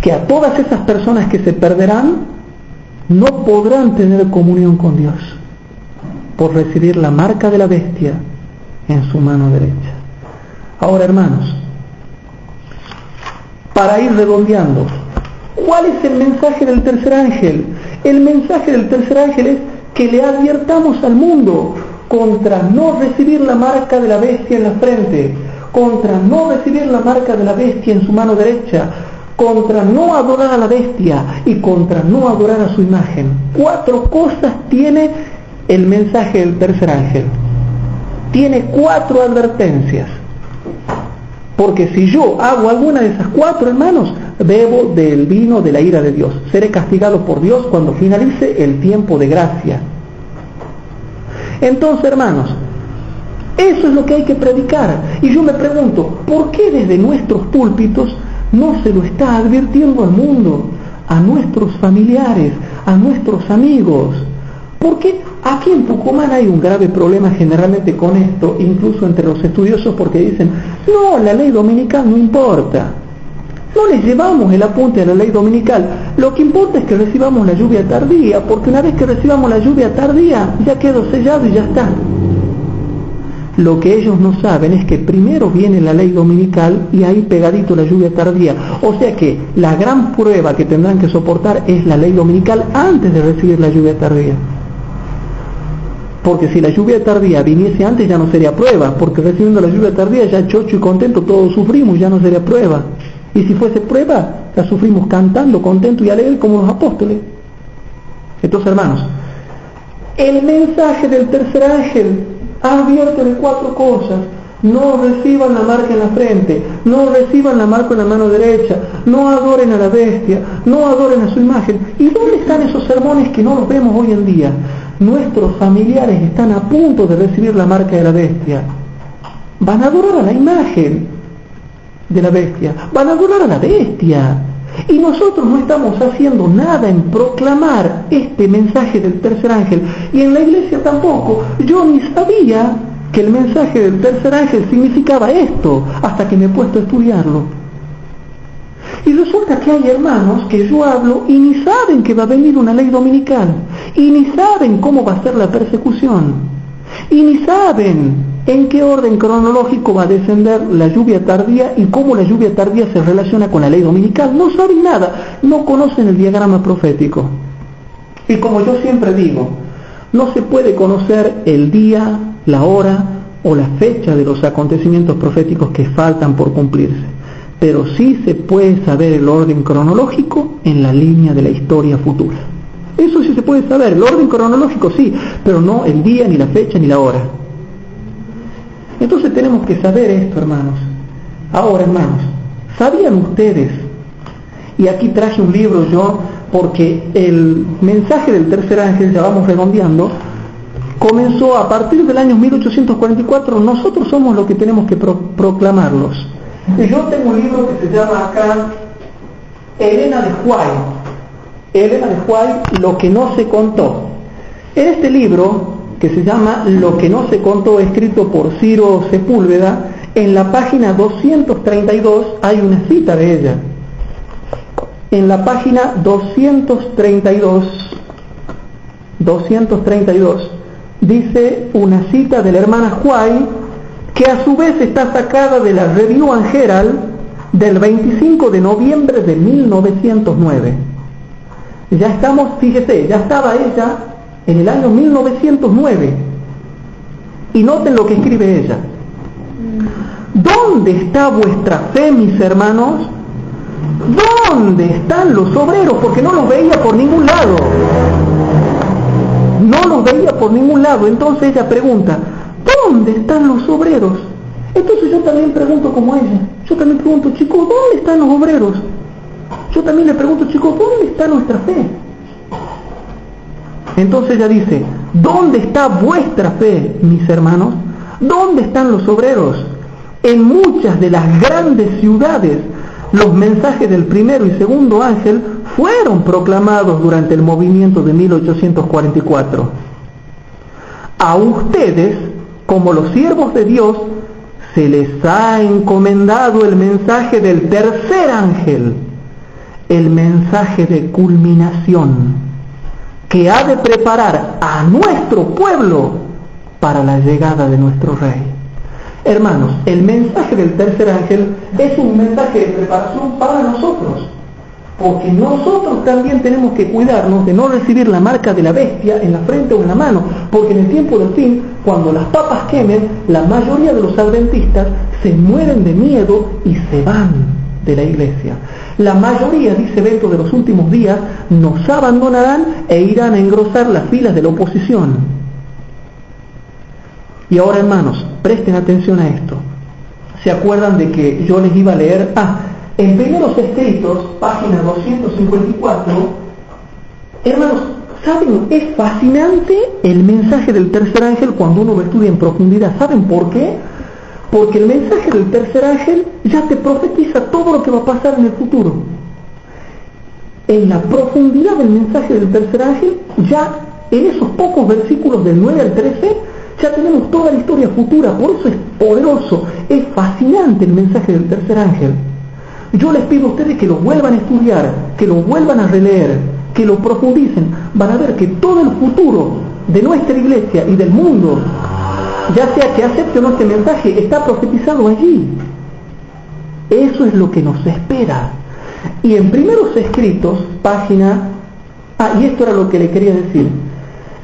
que a todas esas personas que se perderán no podrán tener comunión con Dios por recibir la marca de la bestia en su mano derecha. Ahora, hermanos, para ir redondeando, ¿cuál es el mensaje del tercer ángel? El mensaje del tercer ángel es que le adviertamos al mundo contra no recibir la marca de la bestia en la frente, contra no recibir la marca de la bestia en su mano derecha, contra no adorar a la bestia y contra no adorar a su imagen. 4 cosas tiene el mensaje del tercer ángel. Tiene 4 advertencias. Porque si yo hago alguna de esas 4, hermanos, bebo del vino de la ira de Dios. Seré castigado por Dios cuando finalice el tiempo de gracia. Entonces, hermanos, eso es lo que hay que predicar. Y yo me pregunto, ¿por qué desde nuestros púlpitos no se lo está advirtiendo al mundo, a nuestros familiares, a nuestros amigos? Porque aquí en Tucumán hay un grave problema generalmente con esto, incluso entre los estudiosos, porque dicen: no, la ley dominical no importa. No les llevamos el apunte a la ley dominical. Lo que importa es que recibamos la lluvia tardía, porque una vez que recibamos la lluvia tardía, ya quedó sellado y ya está. Lo que ellos no saben es que primero viene la ley dominical y ahí pegadito la lluvia tardía. O sea que la gran prueba que tendrán que soportar es la ley dominical antes de recibir la lluvia tardía. Porque si la lluvia tardía viniese antes ya no sería prueba, porque recibiendo la lluvia tardía ya chocho y contento todos sufrimos, ya no sería prueba. Y si fuese prueba, la sufrimos cantando, contento y alegre como los apóstoles. Entonces, hermanos, el mensaje del tercer ángel advierte de 4 cosas. No reciban la marca en la frente, no reciban la marca en la mano derecha, no adoren a la bestia, no adoren a su imagen. ¿Y dónde están esos sermones que no los vemos hoy en día? Nuestros familiares están a punto de recibir la marca de la bestia. Van a adorar a la imagen de la bestia, van a adorar a la bestia. Y nosotros no estamos haciendo nada en proclamar este mensaje del tercer ángel. Y en la iglesia tampoco. Yo ni sabía que el mensaje del tercer ángel significaba esto, hasta que me he puesto a estudiarlo. Y resulta que hay hermanos que yo hablo y ni saben que va a venir una ley dominical, y ni saben cómo va a ser la persecución, y ni saben en qué orden cronológico va a descender la lluvia tardía y cómo la lluvia tardía se relaciona con la ley dominical. No saben nada, no conocen el diagrama profético. Y como yo siempre digo, no se puede conocer el día, la hora o la fecha de los acontecimientos proféticos que faltan por cumplirse, pero sí se puede saber el orden cronológico en la línea de la historia futura. Eso sí se puede saber, el orden cronológico sí, pero no el día, ni la fecha, ni la hora. Entonces tenemos que saber esto, hermanos. Ahora, hermanos, ¿sabían ustedes? Y aquí traje un libro yo, porque el mensaje del tercer ángel, ya vamos redondeando, comenzó a partir del año 1844. Nosotros somos los que tenemos que proclamarlos. Y yo tengo un libro que se llama acá Elena de White, Lo que no se contó. En este libro, que se llama Lo que no se contó, escrito por Ciro Sepúlveda, en la página 232 hay una cita de ella. En la página 232 dice una cita de la hermana White, que a su vez está sacada de la Review and Herald del 25 de noviembre de 1909. Ya estamos, fíjese, ya estaba ella en el año 1909. Y noten lo que escribe ella. ¿Dónde está vuestra fe, mis hermanos? ¿Dónde están los obreros? Porque no los veía por ningún lado. No los veía por ningún lado. Entonces ella pregunta, ¿dónde están los obreros? Entonces yo también pregunto como ella. Yo también pregunto, chicos, ¿dónde están los obreros? Yo también le pregunto, chicos, ¿dónde está nuestra fe? Entonces ella dice, ¿dónde está vuestra fe, mis hermanos? ¿Dónde están los obreros? En muchas de las grandes ciudades, los mensajes del primero y segundo ángel fueron proclamados durante el movimiento de 1844. A ustedes, como los siervos de Dios, se les ha encomendado el mensaje del tercer ángel, el mensaje de culminación, que ha de preparar a nuestro pueblo para la llegada de nuestro Rey. Hermanos, el mensaje del tercer ángel es un mensaje de preparación para nosotros, porque nosotros también tenemos que cuidarnos de no recibir la marca de la bestia en la frente o en la mano, porque en el tiempo del fin, cuando las papas quemen, la mayoría de los adventistas se mueren de miedo y se van de la iglesia. La mayoría, dice Beto, de los últimos días nos abandonarán e irán a engrosar las filas de la oposición. Y ahora, hermanos, presten atención a esto. ¿Se acuerdan de que yo les iba a leer? En Primeros Escritos, página 254, hermanos, ¿saben? Es fascinante el mensaje del tercer ángel cuando uno lo estudia en profundidad. ¿Saben por qué? Porque el mensaje del tercer ángel ya te profetiza todo lo que va a pasar en el futuro. En la profundidad del mensaje del tercer ángel, ya en esos pocos versículos del 9 al 13, ya tenemos toda la historia futura. Por eso es poderoso, es fascinante el mensaje del tercer ángel. Yo les pido a ustedes que lo vuelvan a estudiar, que lo vuelvan a releer, que lo profundicen. Van a ver que todo el futuro de nuestra iglesia y del mundo, ya sea que acepte o no este mensaje, está profetizado allí. Eso es lo que nos espera. Y en Primeros Escritos, página... y esto era lo que le quería decir.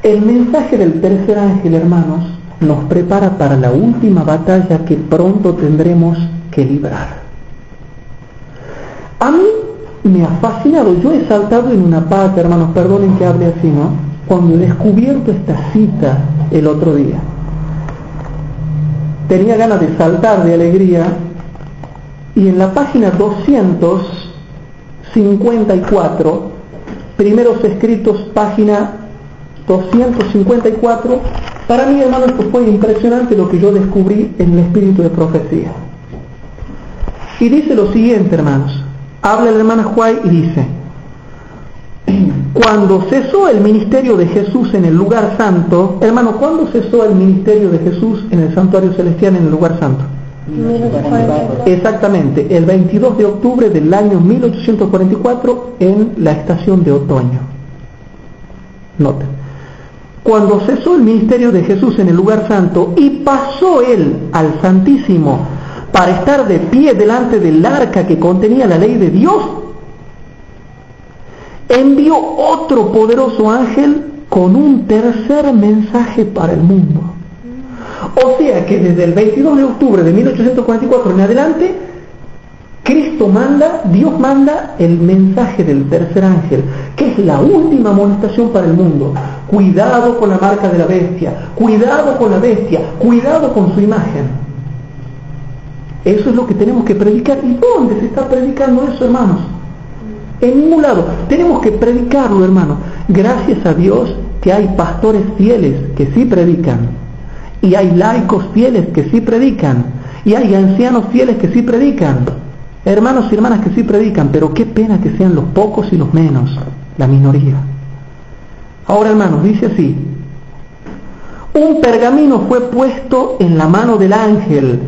El mensaje del tercer ángel, hermanos, nos prepara para la última batalla que pronto tendremos que librar. A mí me ha fascinado, yo he saltado en una pata, hermanos, perdonen que hable así, ¿no? Cuando he descubierto esta cita el otro día. Tenía ganas de saltar de alegría, y en la página 254, Primeros Escritos, página 254, para mí, hermanos, esto fue impresionante lo que yo descubrí en el espíritu de profecía. Y dice lo siguiente, hermanos. Habla la hermana Huay y dice: cuando cesó el ministerio de Jesús en el lugar santo, hermano, ¿cuándo cesó el ministerio de Jesús en el santuario celestial, en el lugar santo? Exactamente, el 22 de octubre del año 1844, en la estación de otoño. Noten. Cuando cesó el ministerio de Jesús en el lugar santo y pasó él al Santísimo para estar de pie delante del arca que contenía la ley de Dios, envió otro poderoso ángel con un tercer mensaje para el mundo. O sea que desde el 22 de octubre de 1844 en adelante, Dios manda el mensaje del tercer ángel, que es la última amonestación para el mundo. Cuidado con la marca de la bestia, cuidado con la bestia, cuidado con su imagen. Eso es lo que tenemos que predicar. ¿Y dónde se está predicando eso, hermanos? En ningún lado. Tenemos que predicarlo, hermanos. Gracias a Dios que hay pastores fieles que sí predican, y hay laicos fieles que sí predican, y hay ancianos fieles que sí predican, hermanos y hermanas que sí predican, pero qué pena que sean los pocos y los menos, la minoría. Ahora, hermanos, dice así: un pergamino fue puesto en la mano del ángel,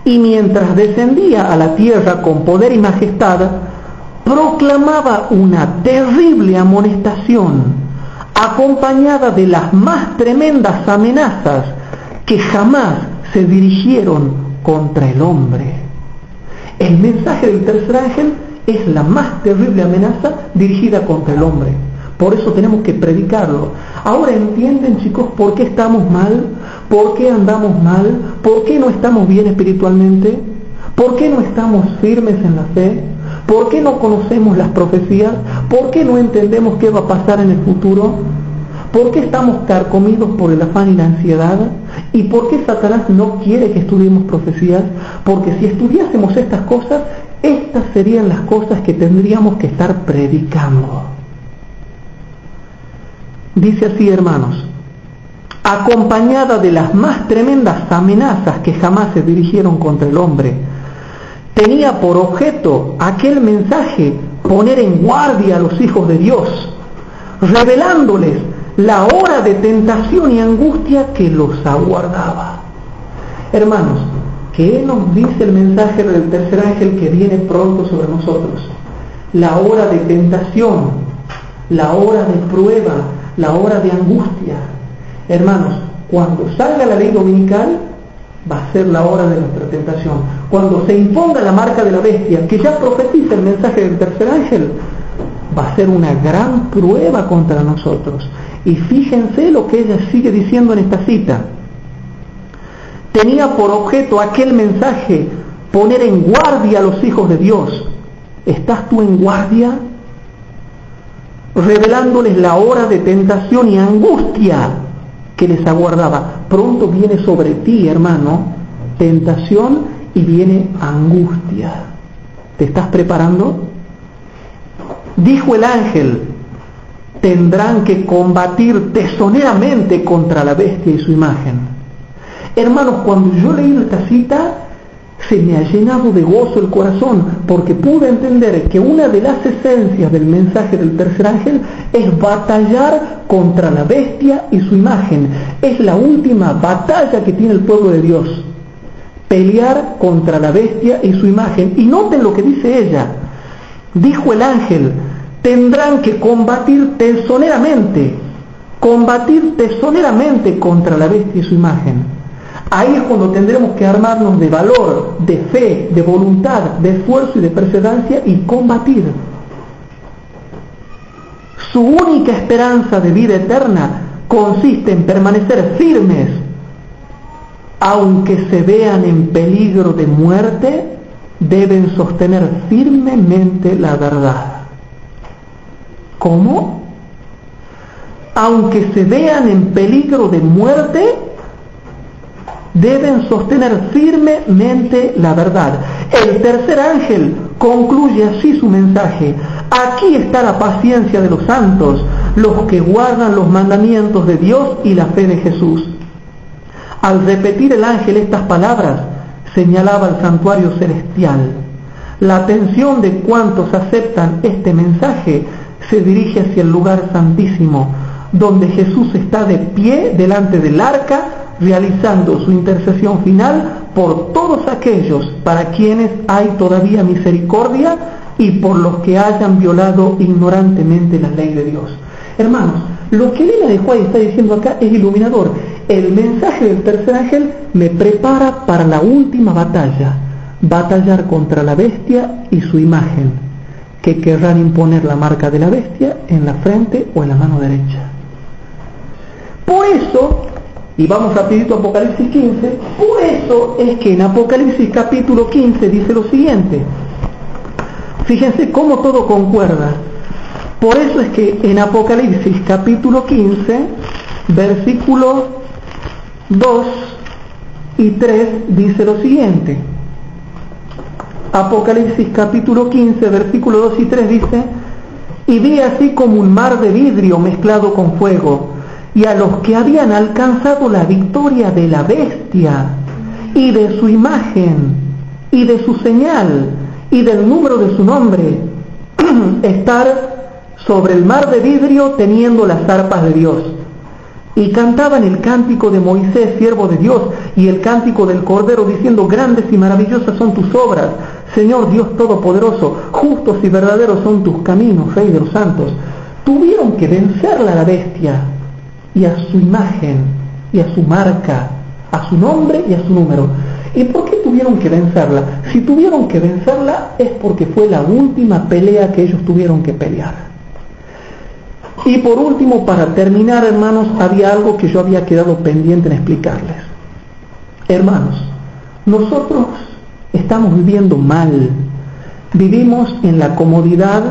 y mientras descendía a la tierra con poder y majestad, proclamaba una terrible amonestación, acompañada de las más tremendas amenazas que jamás se dirigieron contra el hombre. El mensaje del tercer ángel es la más terrible amenaza dirigida contra el hombre. Por eso tenemos que predicarlo. Ahora entienden, chicos, por qué estamos mal, por qué andamos mal, por qué no estamos bien espiritualmente, por qué no estamos firmes en la fe, por qué no conocemos las profecías, por qué no entendemos qué va a pasar en el futuro, por qué estamos carcomidos por el afán y la ansiedad, y por qué Satanás no quiere que estudiemos profecías. Porque si estudiásemos estas cosas, estas serían las cosas que tendríamos que estar predicando. Dice así, hermanos: acompañada de las más tremendas amenazas que jamás se dirigieron contra el hombre, tenía por objeto aquel mensaje poner en guardia a los hijos de Dios, revelándoles la hora de tentación y angustia que los aguardaba. Hermanos, ¿qué nos dice el mensaje del tercer ángel que viene pronto sobre nosotros? La hora de tentación, la hora de prueba, la hora de angustia. Hermanos, cuando salga la ley dominical, va a ser la hora de nuestra tentación. Cuando se imponga la marca de la bestia, que ya profetiza el mensaje del tercer ángel, va a ser una gran prueba contra nosotros. Y fíjense lo que ella sigue diciendo en esta cita: tenía por objeto aquel mensaje poner en guardia a los hijos de Dios. ¿Estás tú en guardia? Revelándoles la hora de tentación y angustia que les aguardaba. Pronto viene sobre ti, hermano, tentación y viene angustia. ¿Te estás preparando? Dijo el ángel: tendrán que combatir tesoneramente contra la bestia y su imagen. Hermanos, cuando yo leí esta cita, se me ha llenado de gozo el corazón, porque pude entender que una de las esencias del mensaje del tercer ángel es batallar contra la bestia y su imagen. Es la última batalla que tiene el pueblo de Dios. pelear contra la bestia y su imagen. Y noten lo que dice ella. Dijo el ángel, tendrán que combatir tesoneramente contra la bestia y su imagen. Ahí es cuando tendremos que armarnos de valor, de fe, de voluntad, de esfuerzo y de perseverancia y combatir. Su única esperanza de vida eterna consiste en permanecer firmes, aunque se vean en peligro de muerte, deben sostener firmemente la verdad. ¿Cómo? Aunque se vean en peligro de muerte, deben sostener firmemente la verdad. El tercer ángel concluye así su mensaje. Aquí está la paciencia de los santos, los que guardan los mandamientos de Dios y la fe de Jesús. Al repetir el ángel estas palabras, señalaba el santuario celestial. La atención de cuantos aceptan este mensaje se dirige hacia el lugar santísimo, donde Jesús está de pie delante del arca, realizando su intercesión final por todos aquellos para quienes hay todavía misericordia y por los que hayan violado ignorantemente la ley de Dios. Hermanos, lo que Elena de White está diciendo acá es iluminador. El mensaje del tercer ángel me prepara para la última batalla, batallar contra la bestia y su imagen, que querrán imponer la marca de la bestia en la frente o en la mano derecha. Por eso, y vamos rapidito a Apocalipsis 15, por eso es que en Apocalipsis capítulo 15 dice lo siguiente. Fíjense cómo todo concuerda. Por eso es que en Apocalipsis capítulo 15, versículo 2 y 3 dice lo siguiente. Apocalipsis capítulo 15, versículo 2 y 3 dice: y vi así como un mar de vidrio mezclado con fuego, y a los que habían alcanzado la victoria de la bestia, y de su imagen, y de su señal, y del número de su nombre, estar sobre el mar de vidrio teniendo las arpas de Dios. Y cantaban el cántico de Moisés, siervo de Dios, y el cántico del Cordero, diciendo: grandes y maravillosas son tus obras, Señor Dios Todopoderoso, justos y verdaderos son tus caminos, Rey de los santos. Tuvieron que vencerla a la bestia, y a su imagen, y a su marca, a su nombre y a su número. ¿Y por qué tuvieron que vencerla? Si tuvieron que vencerla es porque fue la última pelea que ellos tuvieron que pelear. Y por último, para terminar, hermanos, había algo que yo había quedado pendiente en explicarles. Hermanos, nosotros estamos viviendo mal, vivimos en la comodidad,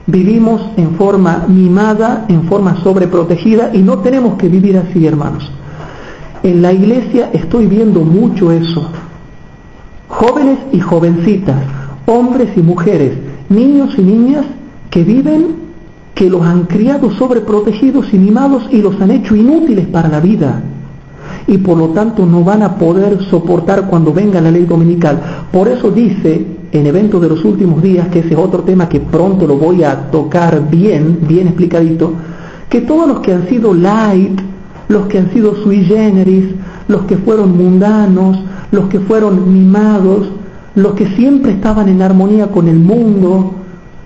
vivimos en forma mimada, en forma sobreprotegida, y no tenemos que vivir así, hermanos. En la iglesia estoy viendo mucho eso. Jóvenes y jovencitas, hombres y mujeres, niños y niñas que viven, que los han criado sobreprotegidos y mimados y los han hecho inútiles para la vida. Y por lo tanto no van a poder soportar cuando venga la ley dominical. Por eso dice en Eventos de los Últimos Días, que ese es otro tema que pronto lo voy a tocar bien explicadito, que todos los que han sido light, los que han sido sui generis, los que fueron mundanos, los que fueron mimados, los que siempre estaban en armonía con el mundo,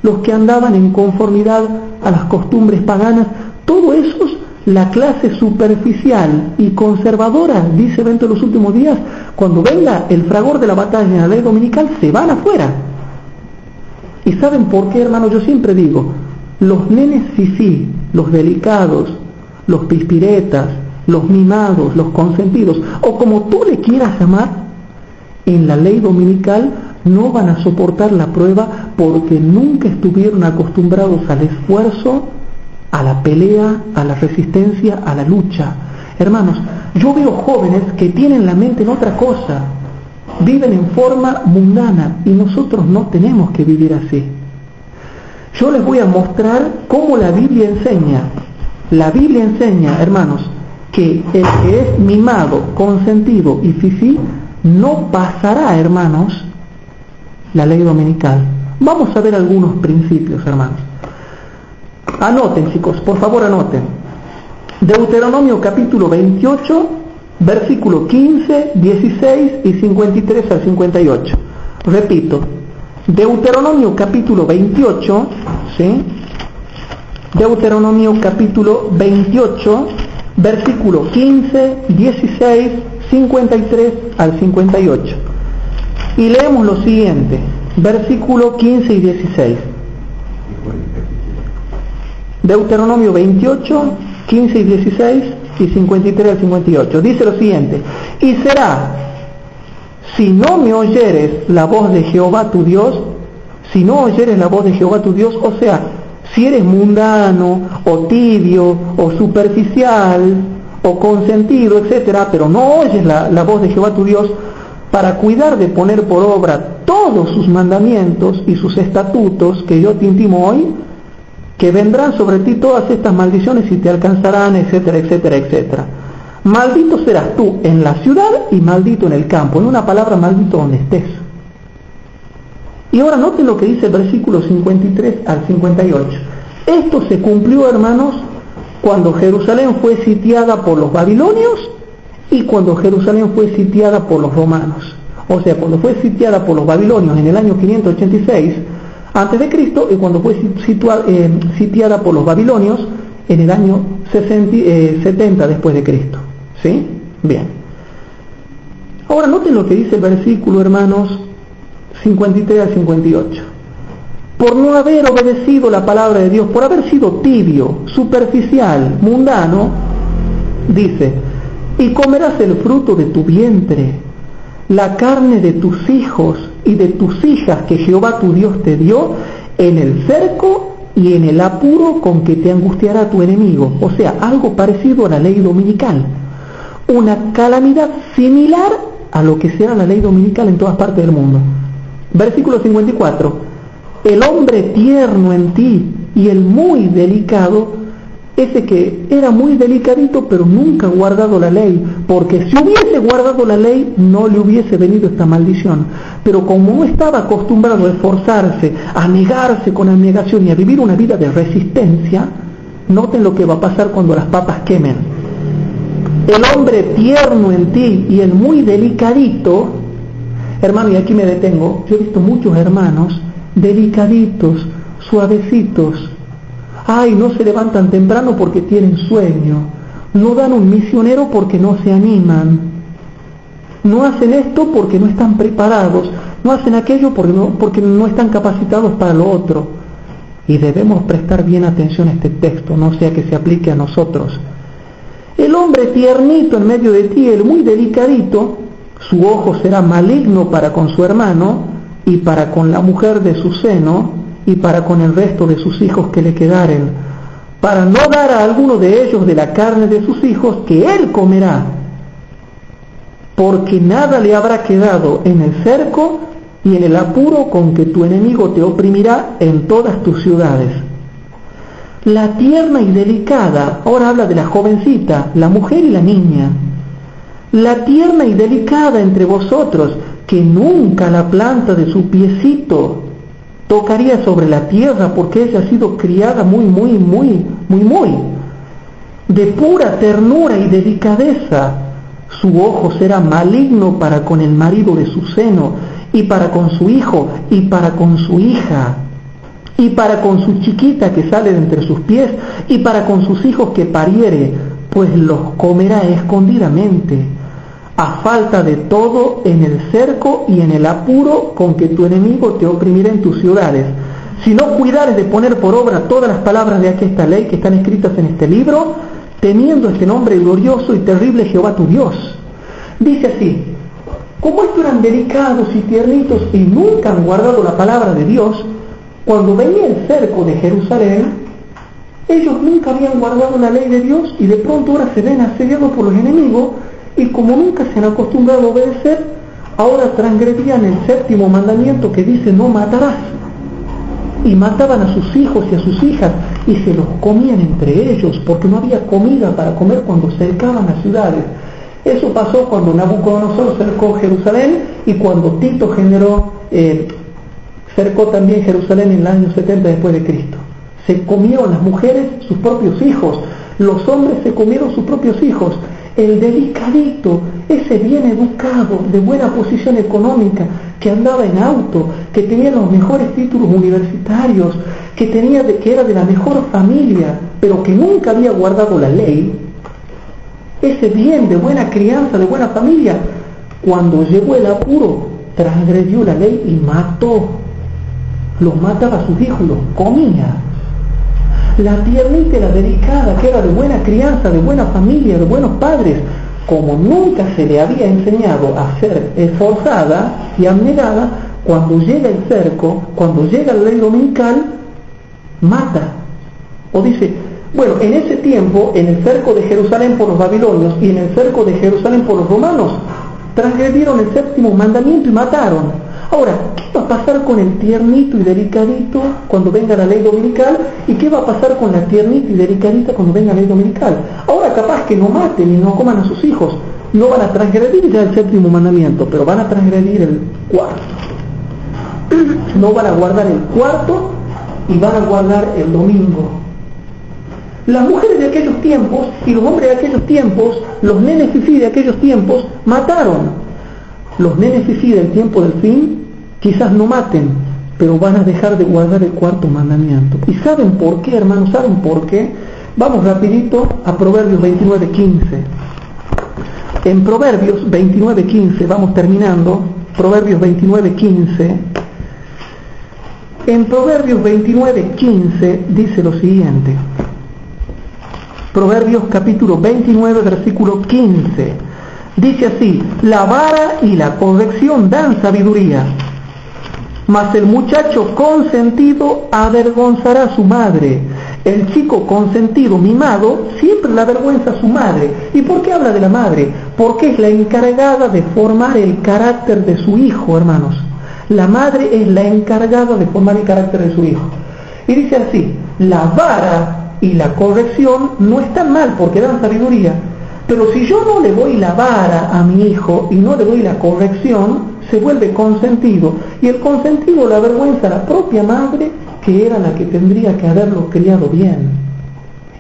los que andaban en conformidad a las costumbres paganas, todos esos, la clase superficial y conservadora, dice Eventos de los Últimos Días, cuando venga el fragor de la batalla en la ley dominical, se van afuera. ¿Y saben por qué, hermano? Yo siempre digo, los nenes fifí, los delicados, los pispiretas, los mimados, los consentidos, o como tú le quieras llamar, en la ley dominical no van a soportar la prueba porque nunca estuvieron acostumbrados al esfuerzo, a la pelea, a la resistencia, a la lucha. Hermanos, yo veo jóvenes que tienen la mente en otra cosa, viven en forma mundana, y nosotros no tenemos que vivir así. Yo les voy a mostrar cómo la Biblia enseña. La Biblia enseña, hermanos, que el que es mimado, consentido y fifí no pasará, hermanos, la ley dominical. Vamos a ver algunos principios, hermanos. Anoten, chicos, por favor anoten. Deuteronomio capítulo 28, versículo 15, 16 y 53 al 58. Repito, Deuteronomio capítulo 28, ¿sí? Deuteronomio capítulo 28, versículo 15, 16, 53 al 58. Y leemos lo siguiente, versículo 15 y 16. Deuteronomio 28, 15 y 16 y 53 al 58. Dice lo siguiente: y será, si no me oyeres la voz de Jehová tu Dios, si no oyeres la voz de Jehová tu Dios, o sea, si eres mundano, o tibio, o superficial, o consentido, etcétera, pero no oyes la voz de Jehová tu Dios, para cuidar de poner por obra todos sus mandamientos y sus estatutos que yo te intimo hoy, que vendrán sobre ti todas estas maldiciones y te alcanzarán, etcétera, etcétera, etcétera. Maldito serás tú en la ciudad y maldito en el campo. En una palabra, maldito donde estés. Y ahora noten lo que dice el versículo 53 al 58. Esto se cumplió, hermanos, cuando Jerusalén fue sitiada por los babilonios y cuando Jerusalén fue sitiada por los romanos. O sea, cuando fue sitiada por los babilonios en el año 586 antes de Cristo, y cuando fue sitiada por los babilonios en el año 70 después de Cristo. ¿Sí? Bien. Ahora noten lo que dice el versículo, hermanos, 53 al 58. Por no haber obedecido la palabra de Dios, por haber sido tibio, superficial, mundano, dice: y comerás el fruto de tu vientre, la carne de tus hijos y de tus hijas que Jehová tu Dios te dio, en el cerco y en el apuro con que te angustiará tu enemigo. O sea, algo parecido a la ley dominical. Una calamidad similar a lo que será la ley dominical en todas partes del mundo. Versículo 54. El hombre tierno en ti y el muy delicado, ese que era muy delicadito pero nunca ha guardado la ley, porque si hubiese guardado la ley no le hubiese venido esta maldición. Pero como no estaba acostumbrado a esforzarse, a negarse con abnegación y a vivir una vida de resistencia, noten lo que va a pasar cuando las papas quemen. El hombre tierno en ti y el muy delicadito, hermano, y aquí me detengo, yo he visto muchos hermanos delicaditos, suavecitos. Ay, no se levantan temprano porque tienen sueño, no dan un misionero porque no se animan, no hacen esto porque no están preparados, no hacen aquello porque no están capacitados para lo otro. Y debemos prestar bien atención a este texto, no sea que se aplique a nosotros. El hombre tiernito en medio de ti, el muy delicadito, su ojo será maligno para con su hermano y para con la mujer de su seno y para con el resto de sus hijos que le quedaren, para no dar a alguno de ellos de la carne de sus hijos que él comerá, porque nada le habrá quedado en el cerco y en el apuro con que tu enemigo te oprimirá en todas tus ciudades. La tierna y delicada, ahora habla de la jovencita, la mujer y la niña. La tierna y delicada entre vosotros, que nunca la planta de su piecito tocaría sobre la tierra, porque ella ha sido criada muy, de pura ternura y delicadeza. Su ojo será maligno para con el marido de su seno, y para con su hijo, y para con su hija, y para con su chiquita que sale de entre sus pies, y para con sus hijos que pariere, pues los comerá escondidamente, a falta de todo en el cerco y en el apuro con que tu enemigo te oprimirá en tus ciudades. Si no cuidares de poner por obra todas las palabras de esta ley que están escritas en este libro, teniendo este nombre glorioso y terrible Jehová tu Dios. Dice así: como estos eran delicados y tiernitos y nunca han guardado la palabra de Dios, cuando venía el cerco de Jerusalén, ellos nunca habían guardado la ley de Dios y de pronto ahora se ven asediados por los enemigos, y como nunca se han acostumbrado a obedecer, ahora transgredían el séptimo mandamiento que dice no matarás, y mataban a sus hijos y a sus hijas y se los comían entre ellos porque no había comida para comer cuando cercaban las ciudades. Eso pasó cuando Nabucodonosor cercó Jerusalén y cuando Tito cercó también Jerusalén en el año 70 después de Cristo. Se comieron las mujeres sus propios hijos, los hombres se comieron sus propios hijos. el delicadito, ese bien educado, de buena posición económica, que andaba en auto, que tenía los mejores títulos universitarios, que era de la mejor familia, pero que nunca había guardado la ley, ese bien de buena crianza, de buena familia, cuando llegó el apuro, transgredió la ley y mató. Los mataba a sus hijos, los comía. La tiernita y la delicada, que era de buena crianza, de buena familia, de buenos padres, como nunca se le había enseñado a ser esforzada y abnegada, cuando llega el cerco, cuando llega la ley dominical, mata. O dice, bueno, en ese tiempo, en el cerco de Jerusalén por los babilonios y en el cerco de Jerusalén por los romanos, transgredieron el séptimo mandamiento y mataron. Ahora, ¿qué va a pasar con el tiernito y delicadito cuando venga la ley dominical? ¿Y qué va a pasar con la tiernita y delicadita cuando venga la ley dominical? Ahora capaz que no maten y no coman a sus hijos, no van a transgredir ya el séptimo mandamiento, pero van a transgredir el cuarto. No van a guardar el cuarto y van a guardar el domingo. Las mujeres de aquellos tiempos y los hombres de aquellos tiempos, los nenes fifí de aquellos tiempos, mataron. Los nenes fifí del tiempo del fin quizás no maten, pero van a dejar de guardar el cuarto mandamiento. ¿Y saben por qué, hermanos? ¿Saben por qué? Vamos rapidito a Proverbios 29:15. En Proverbios 29:15, vamos terminando, Proverbios 29:15. En Proverbios 29:15 dice lo siguiente. Proverbios capítulo 29, versículo 15. Dice así: la vara y la corrección dan sabiduría, mas el muchacho consentido avergonzará a su madre. El chico consentido, mimado, siempre le avergüenza a su madre. ¿Y por qué habla de la madre? Porque es la encargada de formar el carácter de su hijo, hermanos. La madre es la encargada de formar el carácter de su hijo. Y dice así: la vara y la corrección no están mal porque dan sabiduría. Pero si yo no le doy la vara a mi hijo y no le doy la corrección, se vuelve consentido. Y el consentido le avergüenza a la propia madre, que era la que tendría que haberlo criado bien.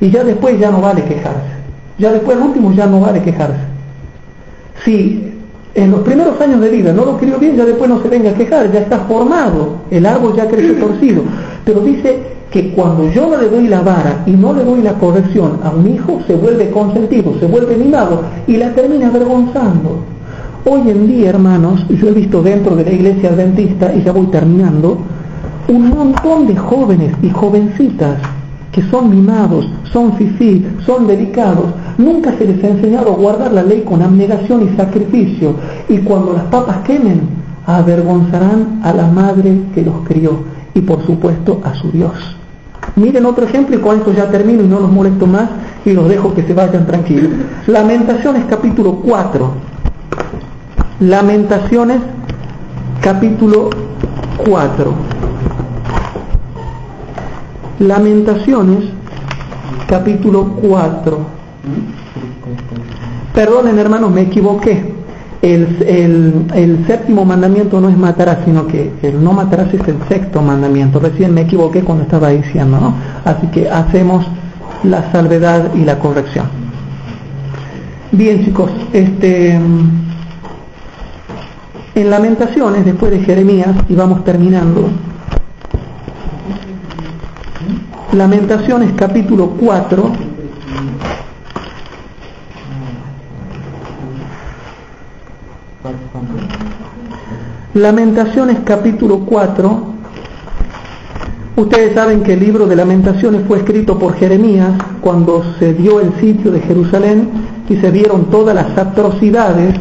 Y ya después ya no vale quejarse. Ya después, al último, ya no vale quejarse. Si en los primeros años de vida no lo crió bien, ya después no se venga a quejar, ya está formado, el árbol ya crece torcido. Pero dice que cuando yo no le doy la vara y no le doy la corrección a un hijo, se vuelve consentido, se vuelve mimado y la termina avergonzando. Hoy en día, hermanos, yo he visto dentro de la iglesia adventista, y ya voy terminando, un montón de jóvenes y jovencitas que son mimados, son fifí, son delicados, nunca se les ha enseñado a guardar la ley con abnegación y sacrificio, y cuando las papas quemen, avergonzarán a la madre que los crió y por supuesto a su Dios. Miren otro ejemplo y con esto ya termino y no los molesto más y los dejo que se vayan tranquilos. Lamentaciones capítulo 4. Lamentaciones capítulo 4. Lamentaciones capítulo 4. Perdonen, hermanos, me equivoqué. El séptimo mandamiento no es matarás, sino que el no matarás es el sexto mandamiento. Recién me equivoqué cuando estaba diciendo, ¿no? Así que hacemos la salvedad y la corrección. Bien, chicos, en Lamentaciones, después de Jeremías, y vamos terminando, Lamentaciones capítulo 4. Lamentaciones capítulo 4. Ustedes saben que el libro de Lamentaciones fue escrito por Jeremías cuando se dio el sitio de Jerusalén y se vieron todas las atrocidades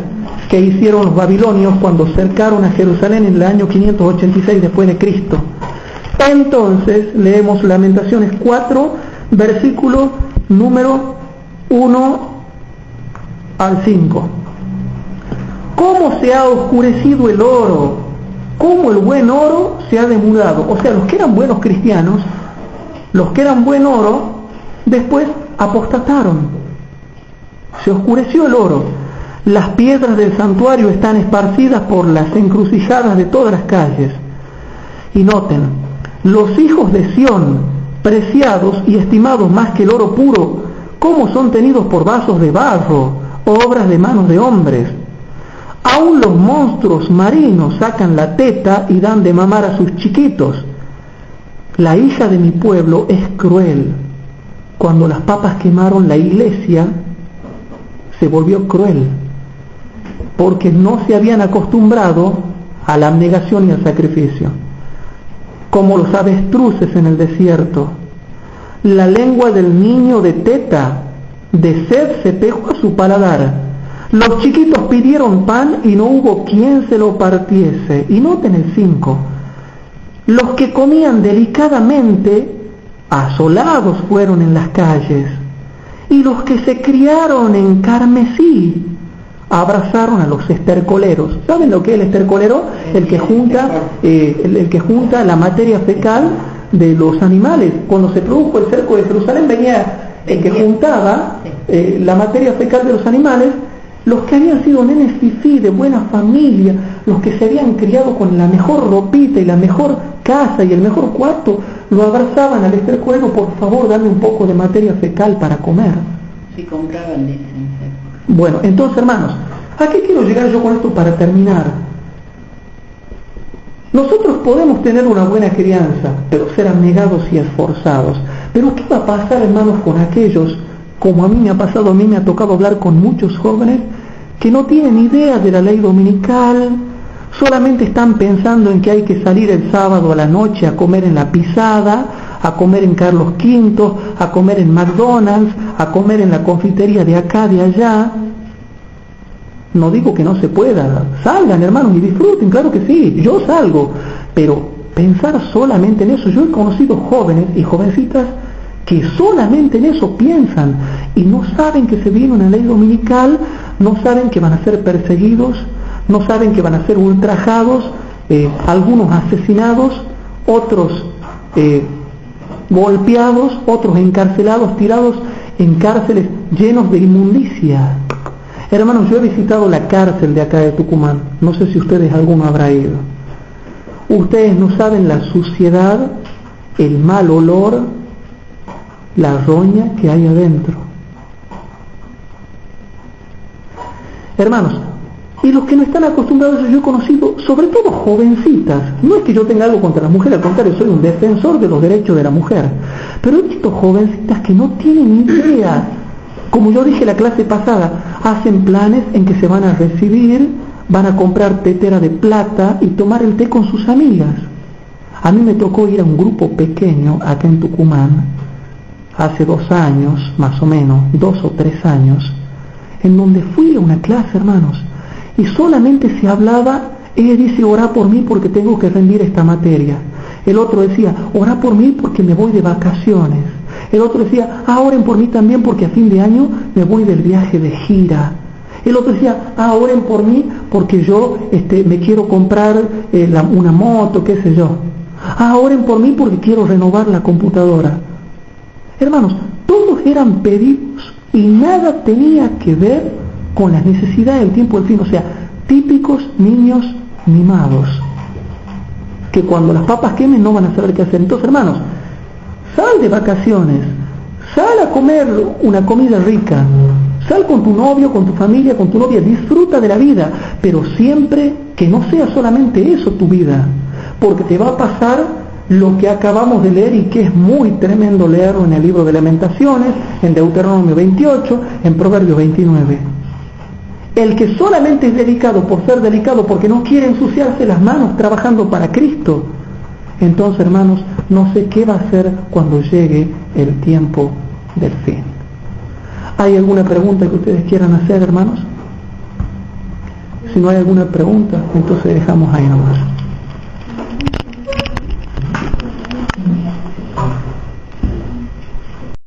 que hicieron los babilonios cuando cercaron a Jerusalén en el año 586 después de Cristo. Entonces leemos Lamentaciones 4, versículo número 1 al 5. ¿Cómo se ha oscurecido el oro? ¿Cómo el buen oro se ha demudado? O sea, los que eran buenos cristianos, los que eran buen oro, después apostataron. Se oscureció el oro. Las piedras del santuario están esparcidas por las encrucijadas de todas las calles. Y noten, los hijos de Sión, preciados y estimados más que el oro puro, ¿cómo son tenidos por vasos de barro? obras de manos de hombres. Aún los monstruos marinos sacan la teta y dan de mamar a sus chiquitos. La hija de mi pueblo es cruel. Cuando las papas quemaron la iglesia, se volvió cruel, porque no se habían acostumbrado a la abnegación y al sacrificio. Como los avestruces en el desierto, la lengua del niño de teta, de sed se pegó a su paladar. Los chiquitos pidieron pan y no hubo quien se lo partiese. Y noten el 5. Los que comían delicadamente, asolados fueron en las calles. Y los que se criaron en carmesí, abrazaron a los estercoleros. ¿Saben lo que es el estercolero? El que junta la materia fecal de los animales. Cuando se produjo el cerco de Jerusalén, venía el que juntaba la materia fecal de los animales. Los que habían sido nenes fifí, de buena familia, los que se habían criado con la mejor ropita y la mejor casa y el mejor cuarto, lo abrazaban al estercolero: por favor, dame un poco de materia fecal para comer. Si compraban licencia. Bueno, entonces, hermanos, ¿a qué quiero llegar yo con esto para terminar? Nosotros podemos tener una buena crianza, pero ser abnegados y esforzados. Pero ¿qué va a pasar, hermanos, con aquellos, como a mí me ha pasado, a mí me ha tocado hablar con muchos jóvenes que no tienen idea de la ley dominical, solamente están pensando en que hay que salir el sábado a la noche a comer en la Pisada, a comer en Carlos V, a comer en McDonald's, a comer en la confitería de acá, de allá? No digo que no se pueda, salgan, hermanos, y disfruten, claro que sí, yo salgo, pero pensar solamente en eso. Yo he conocido jóvenes y jovencitas que solamente en eso piensan y no saben que se viene una ley dominical, no saben que van a ser perseguidos, no saben que van a ser ultrajados, algunos asesinados, otros golpeados, otros encarcelados, tirados en cárceles llenos de inmundicia. Hermanos, yo he visitado la cárcel de acá de Tucumán, no sé si ustedes alguno habrá ido. Ustedes no saben la suciedad, el mal olor, la roña que hay adentro. Hermanos, y los que no están acostumbrados a eso, yo he conocido sobre todo jovencitas. No es que yo tenga algo contra las mujeres, al contrario, soy un defensor de los derechos de la mujer, pero he visto jovencitas que no tienen idea. Como yo dije la clase pasada, hacen planes en que se van a recibir, van a comprar tetera de plata y tomar el té con sus amigas. A mí me tocó ir a un grupo pequeño acá en Tucumán hace 2 años, más o menos, 2 o 3 años, en donde fui a una clase, hermanos, y solamente se hablaba. Ella dice: orá por mí porque tengo que rendir esta materia. El otro decía: orá por mí porque me voy de vacaciones. El otro decía: oren por mí también porque a fin de año me voy del viaje de gira. El otro decía: oren por mí porque yo me quiero comprar una moto, qué sé yo. Oren por mí porque quiero renovar la computadora. Hermanos, todos eran pedidos y nada tenía que ver con las necesidades del tiempo del fin. O sea, típicos niños mimados, que cuando las papas quemen no van a saber qué hacer. Entonces, hermanos, sal de vacaciones, sal a comer una comida rica, sal con tu novio, con tu familia, con tu novia, disfruta de la vida, pero siempre que no sea solamente eso tu vida, porque te va a pasar lo que acabamos de leer y que es muy tremendo leerlo en el libro de Lamentaciones, en Deuteronomio 28, en Proverbios 29. El que solamente es delicado por ser delicado, porque no quiere ensuciarse las manos trabajando para Cristo, entonces, hermanos, no sé qué va a hacer cuando llegue el tiempo del fin. ¿Hay alguna pregunta que ustedes quieran hacer, hermanos? Si no hay alguna pregunta, entonces dejamos ahí nomás.